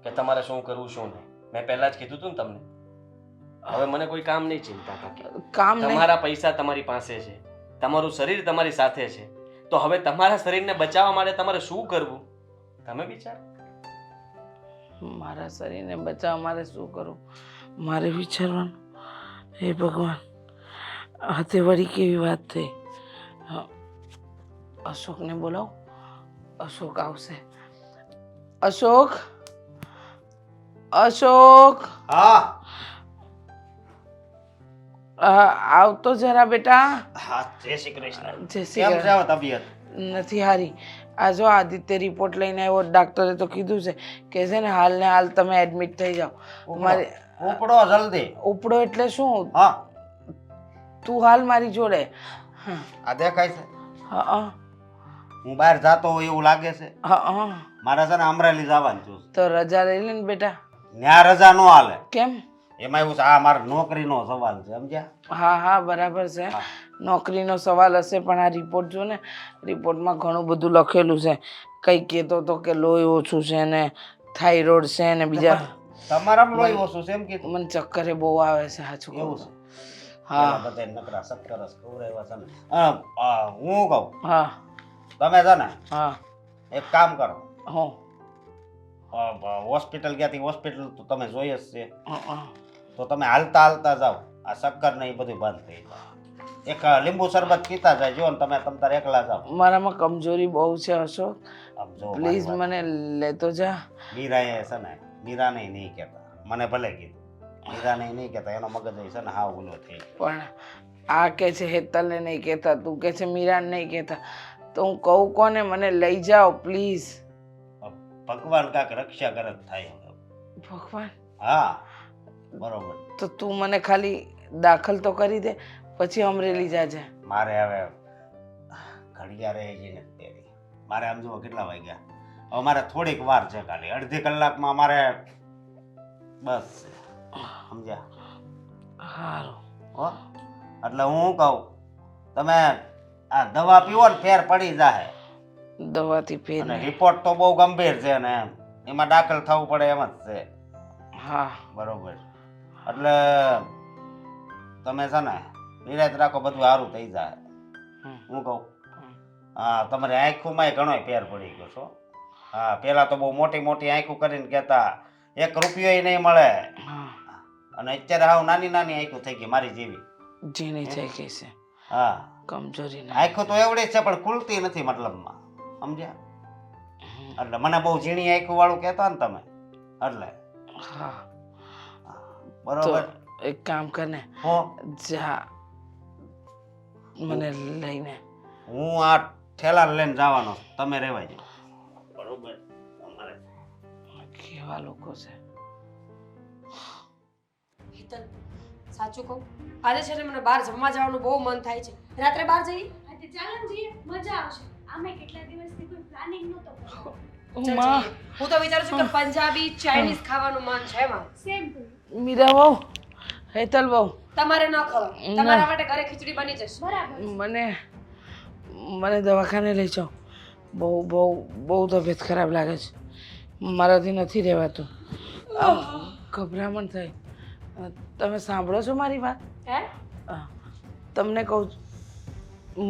કે તમારે શું કરવું શું નહીં. મેં પહેલા જ કીધું હતું ને તમને. હવે મને કોઈ કામ નહીં ચિંતા કાકી. કામ નહીં? તમારા પૈસા તમારી પાસે છે, તમારું શરીર તમારી સાથે છે, તો હવે તમારા શરીરને બચાવવા માટે તમારે શું કરવું તમે વિચારો. મારા શરીરને બચાવવા મારે શું કરવું મારે વિચારવાનું? હે ભગવાન, આ તે વળી કેવી વાત થઈ. અશોકને બોલાવો. અશોક આવશે. અશોક, અશોક, હા આવતો જરા બેટા. હા, જય શ્રી કૃષ્ણ. જય શ્રી કેમ કૃષ્ણ. છે તબિયત? નથી હારી. આ જો આદિત્ય રિપોર્ટ લઈને આવ્યો. ડાક્ટરે તો કીધું છે કે છે ને હાલ ને હાલ તમે એડમિટ થઈ જાઓ. મારી ઉપડો જલ્દી. ઉપડો એટલે શું? હા, તું હાલ મારી જોડે. આ દેખાય છે? હા હું બહાર જાતો હોય એવું લાગે છે. હા. મારે છે ને અમરેલી જવાનું છું. તો રજા લઈ લે ને બેટા. ત્યાં રજા ન હાલે. કેમ? એમાં એવું છે, આ મારા નોકરીનો સવાલ છે, સમજ્યા? હા બરાબર છે. નોકરીનો સવાલ હશે પણ આ રિપોર્ટ જો ને, રિપોર્ટમાં ઘણું બધું લખેલું છે. કંઈ કહેતો તો કે લોહી ઓછું છે ને થાઇરોઇડ છે ને બીજા. તમારામાં લોહી ઓછું છે એમ કીધું? મને ચક્કરે બહુ આવે છે. સાચું એવું કહું? છે? હા બધા નકરા સત્તરસ ખવડાવ્યા છે ને. હું કહું, હા તમે છે ને હા. એક કામ કરો. હું હોસ્પિટલ ક્યાંથી હોસ્પિટલ તો તમે જોઈએ જ છે. હા. તો તમે હાલતા હાલતા જાઓ. આ શક્કર ને એ બધું બંધ થઈ જાય. એક લીંબુ શરબત પીતા જાય જો ને તમે તારે એકલા જાઓ. મારામાં કમજોરી બહુ છે અશોક. આમ જો પ્લીઝ મને લેતો જા. મીરાએ છે ને, મીરાને નહીં કહેતા, મને ભલે કીધું. મીરાને નહીં કહેતા, એનો મગજ છે ને હાવ ઓલો થઈ ગયો. પણ આ કે છે હેતલને નહીં કહેતા, તું કે છે મીરાને નહીં કહેતા, તો હું કહું કોને? મને લઈ જાઓ પ્લીઝ. ભગવાન કાંક રક્ષા કરે જ થાય. ભગવાન? હા બરોબર. તો તું મને ખાલી દાખલ તો કરી દે, પછી અમરેલી જાજે. મારે હવે ઘડિયાળે જ નથી તેરી. મારે આમ જુઓ કેટલા વાગ્યા. હવે મારે થોડીક વાર છે, ખાલી અડધી કલાકમાં મારે બસ સમજ્યા સારું. હો એટલે હું શું કહું તમે આ દવા પીવો ને ફેર પડી જાય દવાથી ફેર અને નહીં. રિપોર્ટ તો બહુ ગંભીર છે ને એમાં દાખલ થવું પડે એમ જ છે હા બરોબર એટલે તમે છે ને નિરાત રાખો બધું સારું થઈ જાય હમ. હું કહું હા તમારી આંખોમાંય ઘણો ફેર પડી ગયો છો હા પેલા તો બહુ મોટી મોટી આંખો કરીને કહેતા 1 રૂપિયો નહીં મળે હા અને અત્યારે હાવ નાની નાની આંખો થઈ ગઈ મારી જેવી ઝીણી થઈ ગઈ છે, હા કમજોરી ના. આંખો તો એવડી છે પણ ખુલતી નથી મતલબમાં સમજ્યા એટલે મને બહુ ઝીણી આંખો વાળું કહેતા ને તમે એટલે હા તો બરોબર એક કામ કરને, હો જા મને લઈને. હું આ ઠેલા લઈને જવાનો છું. તમે રહેવા જાઓ બરોબર તમારે કેવા લોકો છે. હેતલ સાચું કહું આજે છે ને મને બહાર જમવા જવાનું બહુ મન થાય છે. રાત્રે બહાર જઈએ આજે ચાલો ને જઈએ, મજા આવશે. આમે કેટલા દિવસથી કોઈ પ્લાનિંગ નહોતો કર્યો. ચાલ માં જઈએ. હું તો વિચારું છું કે પંજાબી ચાઇનીઝ ખાવાનું મન છે મારું. સેમ ટુ મીરા બહુ, હેતલ બહુ, તમારે ન ખવાય, તમારા માટે ઘરે ખીચડી બની જશે. બરાબર. મને દવાખાને લઈ જાઓ. બહુ બહુ બહુ તબિયત ખરાબ લાગે છે, મારાથી નથી રહેવાતું. આમ ગભરામણ થઈ. તમે સાંભળો છો મારી વાત? હે તમને કહું છું,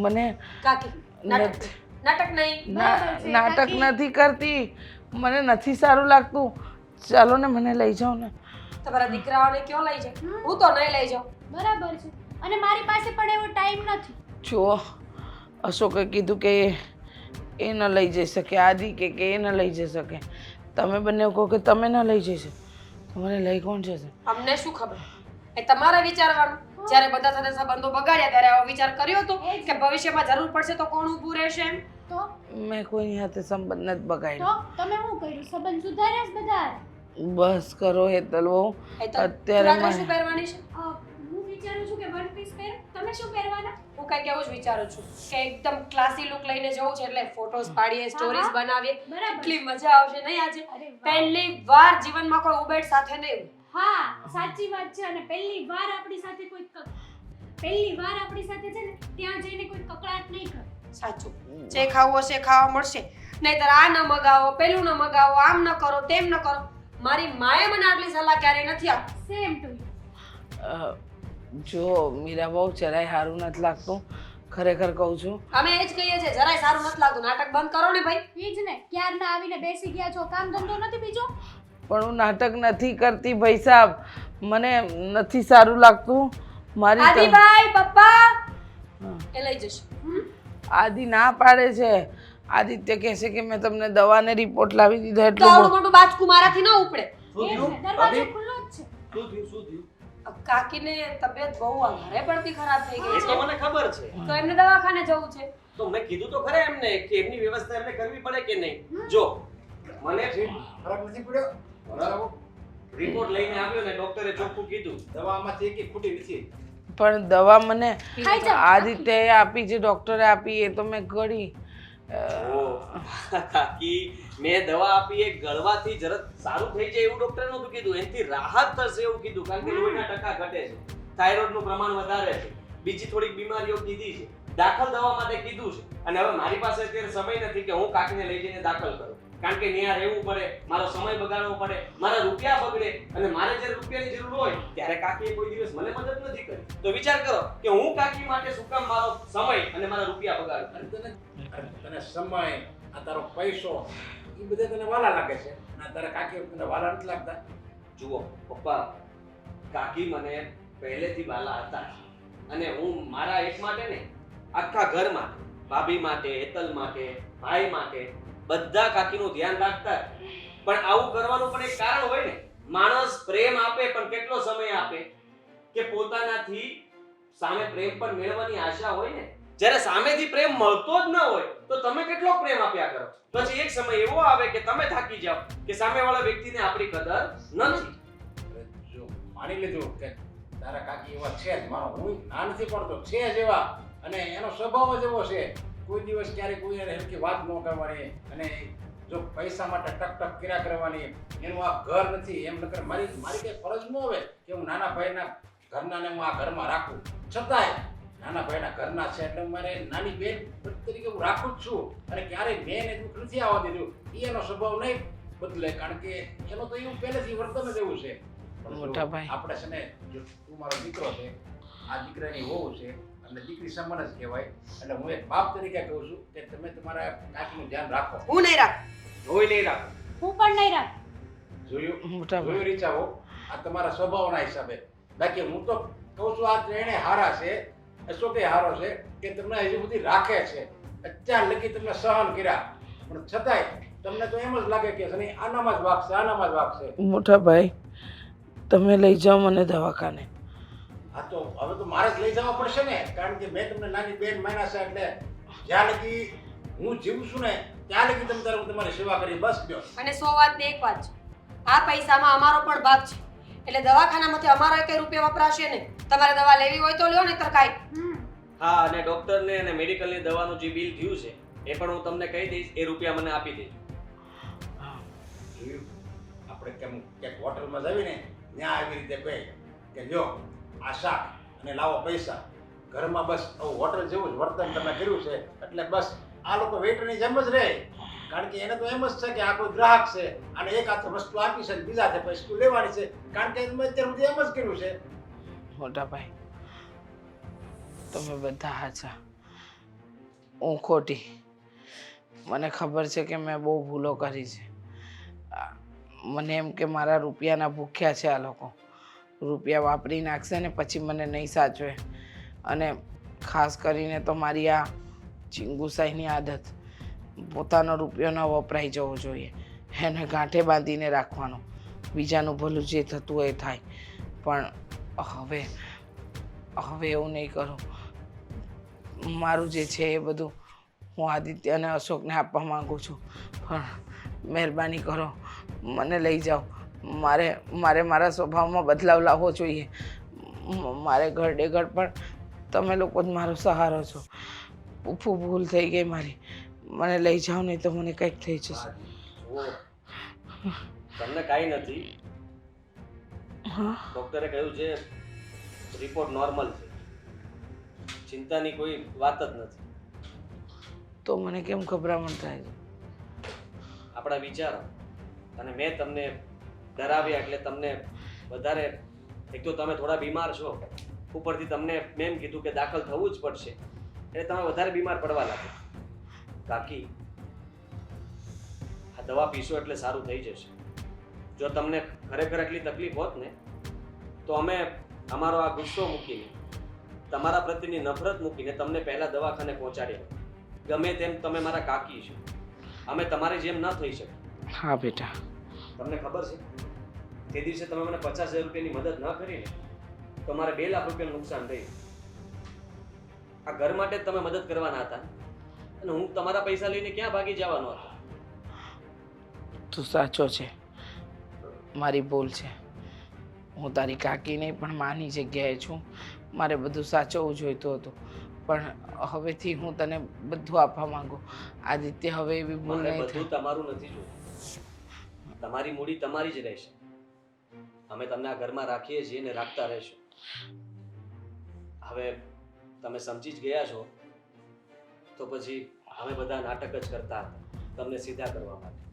મને કાકી નાટક નથી. નાટક નહીં. નાટક નથી કરતી, મને નથી સારું લાગતું. ચાલો ને મને લઈ જાઓ ને. તમારા દીકરાઓને કયો લઈ જાય? હું તો નહીં લઈ જાઉં. બરાબર છે. અને મારી પાસે પણ એવો ટાઈમ નથી. જુઓ, અશોકે કીધું કે એ ન લઈ જઈ શકે, આદિ કે એ ન લઈ જઈ શકે. તમે બંને કહો કે તમે ન લઈ જઈ શકો, તો મને લઈ કોણ જશે? અમને શું ખબર? એ તમારે વિચારવાનું. જ્યારે બધા સાથે સંબંધો બગાડ્યા ત્યારે આવો વિચાર કર્યો હતો કે ભવિષ્યમાં જરૂર પડશે તો કોણ ઊભું રહેશે એમ? તો મેં કોઈની હાથે સંબંધ નથી બગાડ્યો. તો તમે શું કર્યું? સંબંધ સુધાર્યા જ બધા. બસ કરો હેતલ બહુ. એ તો અત્યારે રાત્રે મને- શું પહેરવાની છે? હું વિચારું છું કે વન પીસ પહેર. તમે શું પહેરવાના? હું કંઈક એવું જ વિચારું છું કે એકદમ ક્લાસી લુક લઈને જવું છે એટલે ફોટોઝ પાડીએ, સ્ટોરીઝ બનાવીએ. બરાબર. કેટલી મજા આવશે નહીં આજે? અરે વાહ. પહેલી વાર જીવનમાં કોઈ ઉબેટ સાથે નહીં. હા સાચી વાત છે. અને પહેલી વાર આપણી સાથે કોઈ પહેલી વાર આપણી સાથે છે ને ત્યાં જઈને કોઈ કકળાટ નહીં કરે. સાચું. જે ખાવું હશે એ ખાવા મળશે. નહીંતર આ ન મગાવો, પેલું ન મગાવો, આમ ન કરો, તેમ ન કરો. મારી માએ મને આટલી સલાહ ક્યારેય નથી આપી. Same to. જો મીરા બહુ જરાય સારું નથી લાગતું, ખરેખર કહું છું. અમે એ જ કહીએ છીએ જરાય સારું નથી લાગતું. નાટક બંધ કરો ને ભાઈ. ઈ જ ને, ક્યારના આવીને બેસી ગયા છો, કામ ધંધો નથી બીજો. પણ હું નાટક નથી કરતી ભાઈ સાહેબ, મને નથી સારું લાગતું. મારી તબ- આદિભાઈ પપ્પા હા. એ લઈ જશે. આદિ ના પાડે છે. આદિત્ય કહે છે કે મેં તમને દવાને રિપોર્ટ લાવી દીધો તો એટલે આવડું મોટું બાચકું મારાથી ન ઉપડે. એ જ ને, દરવાજો ખુલ્લો જ છે. કાકીને તબિયત બહુ વધારે પડતી ખરાબ થઈ ગઈ એ છે તો મને ખબર છે. તો એમને દવાખાને જવું છે. તો મેં કીધું તો ખરા એમને કે એમની વ્યવસ્થા એમને કરવી પડે કે નહીં. જો મને ફરક નથી પડ્યો બરાબર રિપોર્ટ લઈને આવ્યો ને ડોક્ટરે ચોખ્ખું કીધું દવામાંથી એક ખૂટી નથી પણ દવા મને ખાઈ જાઓ. આદિત્યએ આપી, જે ડૉક્ટરે આપી એ તો મેં ગળી. કાકી મેં દવા આપી એ ગળવાથી જરત સારું થઈ જાય એવું ડોક્ટરે નહોતું કીધું. એનાથી રાહત થશે એવું કીધું. કારણ કે લોહીના ટકા ઘટે છે, થાઇરોઇડનું પ્રમાણ વધારે છે, બીજી થોડીક બીમારીઓ કીધી છે, દાખલ દવા માટે કીધું છે. અને હવે મારી પાસે અત્યારે સમય નથી કે હું કાકીને લઈ જઈને દાખલ કરું. કારણ કે ત્યાં રહેવું પડે, મારો સમય બગાડવો પડે, મારા રૂપિયા બગડે. અને મારે જ્યારે રૂપિયાની જરૂર હોય ત્યારે કાકીએ કોઈ દિવસ મને મદદ નથી કરી. તો વિચાર કરો કે હું કાકી માટે શું કામ મારો સમય અને મારા રૂપિયા બગાડું? તને સમય આ તારો પૈસો એ બધા તને વાલા લાગે છે અને તારા કાકી તને વાલા નથી લાગતા. જુઓ પપ્પા, કાકી મને પહેલેથી વાલા હતા. અને હું મારા એક માટે ને આખા ઘર માટે, ભાભી માટે, હેતલ માટે, ભાઈ માટે બધા કાકીનું ધ્યાન રાખતા. પણ આવું કરવાનું પણ એક કારણ હોય ને. માણસ પ્રેમ આપે પણ કેટલો સમય આપે કે પોતાનાથી સામે પ્રેમ પણ મેળવવાની આશા હોય ને. જ્યારે સામેથી પ્રેમ મળતો જ ન હોય તો તમે કેટલો પ્રેમ આપ્યા કરો. પછી એક સમય એવો આવે કે તમે થાકી જાઓ કે સામેવાળા વ્યક્તિને આપણી કદર નથી. જો માની લીધું કે તારા કાકી એવા છે જ, મારો હું ના નથી પડતો, છે જ એવા અને એનો સ્વભાવ જ એવો છે. કોઈ દિવસ ક્યારે કોઈ હરખી વાત ન કરવાની અને જો પૈસા માટે ટક ટક કર્યા કરવાની એનું આ ઘર નથી એમ નકર મારી મારી કઈ ફરજ ન હોય કે હું નાના ભાઈના ઘરના ને હું આ ઘરમાં રાખું. છતાંય નાના ભાઈના ઘરના છે એટલે મારે નાની બેન તરીકે હું રાખું જ છું. અને ક્યારેય મેં એને દુઃખ નથી આવવા દીધું. એનો સ્વભાવ નહીં બદલે, કારણ કે એનો તો એવું પહેલેથી વર્તન જ એવું છે. પણ જો મોટા ભાઈ. આપણે છે ને, જો તું મારો દીકરો છે, આ દીકરાની વહુ છે અને દીકરી સમાન જ કહેવાય. એટલે હું એક બાપ તરીકે કહું છું કે તમે તમારા કાકીનું ધ્યાન રાખો. હું નહીં રાખું. જોઈ નહીં રાખો. હું પણ નહીં રાખ. જોયું મોટા ભાઈ. જોયું રીચાઓ, આ તમારા સ્વભાવના હિસાબે. બાકી હું તો કહું છું આ ત્રણે હારા છે, અશોકે હારો છે કે તમને હજી સુધી રાખે છે. અત્યાર લગી તમને સહન કર્યા, પણ છતાંય તમને તો એમ જ લાગે કે શનિ આનામાં જ વાગશે, આનામાં જ વાગશે. મોટા ભાઈ, તમે લઈ જાઓ મને દવાખાને. હા તો હવે તો મારે જ લઈ જવા પડશે ને, કારણ કે મેં તમને નાની બેન માન્યા છે. એટલે જ્યાં લગી હું જીવું છું ને ત્યાં લગી તમે તારે હું તમારી સેવા કરી. બસ જો અને 100 વાતની એક વાત છે, આ પૈસામાં અમારો પણ ભાગ છે. એટલે દવાખાનામાંથી અમારો કઈ રૂપિયા વપરાશે નહીં. તમારે દવા લેવી હોય તો લ્યો, નહીંતર કાંઈ. હા, અને ડૉક્ટરને અને મેડિકલની દવાનું જે બિલ થયું છે એ પણ હું તમને કહી દઈશ. એ રૂપિયા મને આપી દેજો. જોયું, આપણે કેમ ક્યાંક હોટલમાં જવીને ત્યાં આવી રીતે કહે કે જો આ શાક અને લાવો પૈસા. ઘરમાં બસ આવું હોટલ જેવું જ વર્તન તમે કર્યું છે. એટલે બસ આ લોકો વેઇટરની જેમ જ રહે, કારણ કે એને તો એમ જ છે કે આ કોઈ ગ્રાહક છે અને એક હાથે વસ્તુ આપી છે, બીજા હાથે વસ્તુ લેવાની છે, કારણ કે મેં અત્યાર સુધી એમ જ કર્યું છે. મોટા ભાઈ, તમે બધા હાચા, હું ખોટી. મને ખબર છે કે મેં બહુ ભૂલો કરી છે. મને એમ કે મારા રૂપિયાના ભૂખ્યા છે આ લોકો. રૂપિયા વાપરી નાખશે ને પછી મને નહીં સાચવે. અને ખાસ કરીને તો મારી આ ચિંગુસાઈની આદત, પોતાનો રૂપિયો ન વપરાઈ જવો જોઈએ, એને ગાંઠે બાંધીને રાખવાનો. બીજાનું ભલું જે થતું હોય એ થાય, પણ હવે એવું નહીં કરું. મારું જે છે એ બધું હું આદિત્ય અને અશોકને આપવા માંગુ છું, પણ મહેરબાની કરો, મને લઈ જાઓ. મારે મારા સ્વભાવમાં બદલાવ લાવવો જોઈએ. મારે ઘરડે ઘર પણ તમે લોકો જ મારો સહારો છો. ભૂલ થઈ ગઈ મારી, મને લઈ જાઓ, નહીં તો મને કંઈક થઈ જશે. જુઓ, તમને કાંઈ નથી. હા, ડૉક્ટરે કહ્યું છે રિપોર્ટ નોર્મલ છે, ચિંતાની કોઈ વાત જ નથી. તો મને કેમ ગભરામણ થાય છે? આપણા વિચારો અને મેં તમને ડરાવ્યા એટલે તમને વધારે, એક તો તમે થોડા બીમાર છો, ઉપરથી તમને મેં એમ કીધું કે દાખલ થવું જ પડશે, એટલે તમે વધારે બીમાર પડવા લાગે. કાકી, આ દવા પીશો એટલે સારું થઈ જશે. જો તમને ખરેખર એટલી તકલીફ હોત ને તો અમે અમારો આ ગુસ્સો મૂકીને, તમારા પ્રત્યેની નફરત મૂકીને તમને પહેલાં દવાખાને પહોંચાડ્યા. ગમે તેમ તમે મારા કાકી છો, અમે તમારી જેમ ન થઈ શકે. હા બેટા, તમને ખબર છે તે દિવસે તમે મને 50,000 રૂપિયાની મદદ ન કરીને તો મારે 2 લાખ રૂપિયાનું નુકસાન થયું. આ ઘર માટે જ તમે મદદ કરવાના હતા અને હું તમારા પૈસા લઈને ક્યાં ભાગી જવાનો હતો? તું સાચો છે, મારી ભૂલ છે. હું તારી કાકી નહીં પણ માની જગ્યાએ છું. મારે બધું સાચવવું જોઈતું હતું, પણ હવેથી હું તને બધું આપવા માંગુ. આદિત્ય, હવે એવી ભૂલ મારે નહીં બધું થાય. તમારું નથી જોયું. તમારી મૂડી તમારી જ રહેશે. અમે તમને આ ઘરમાં રાખીએ છીએ ને રાખતા રહેશું. હવે તમે સમજી જ ગયા છો તો પછી અમે બધા નાટક જ કરતા હતા તમને સીધા કરવા માટે.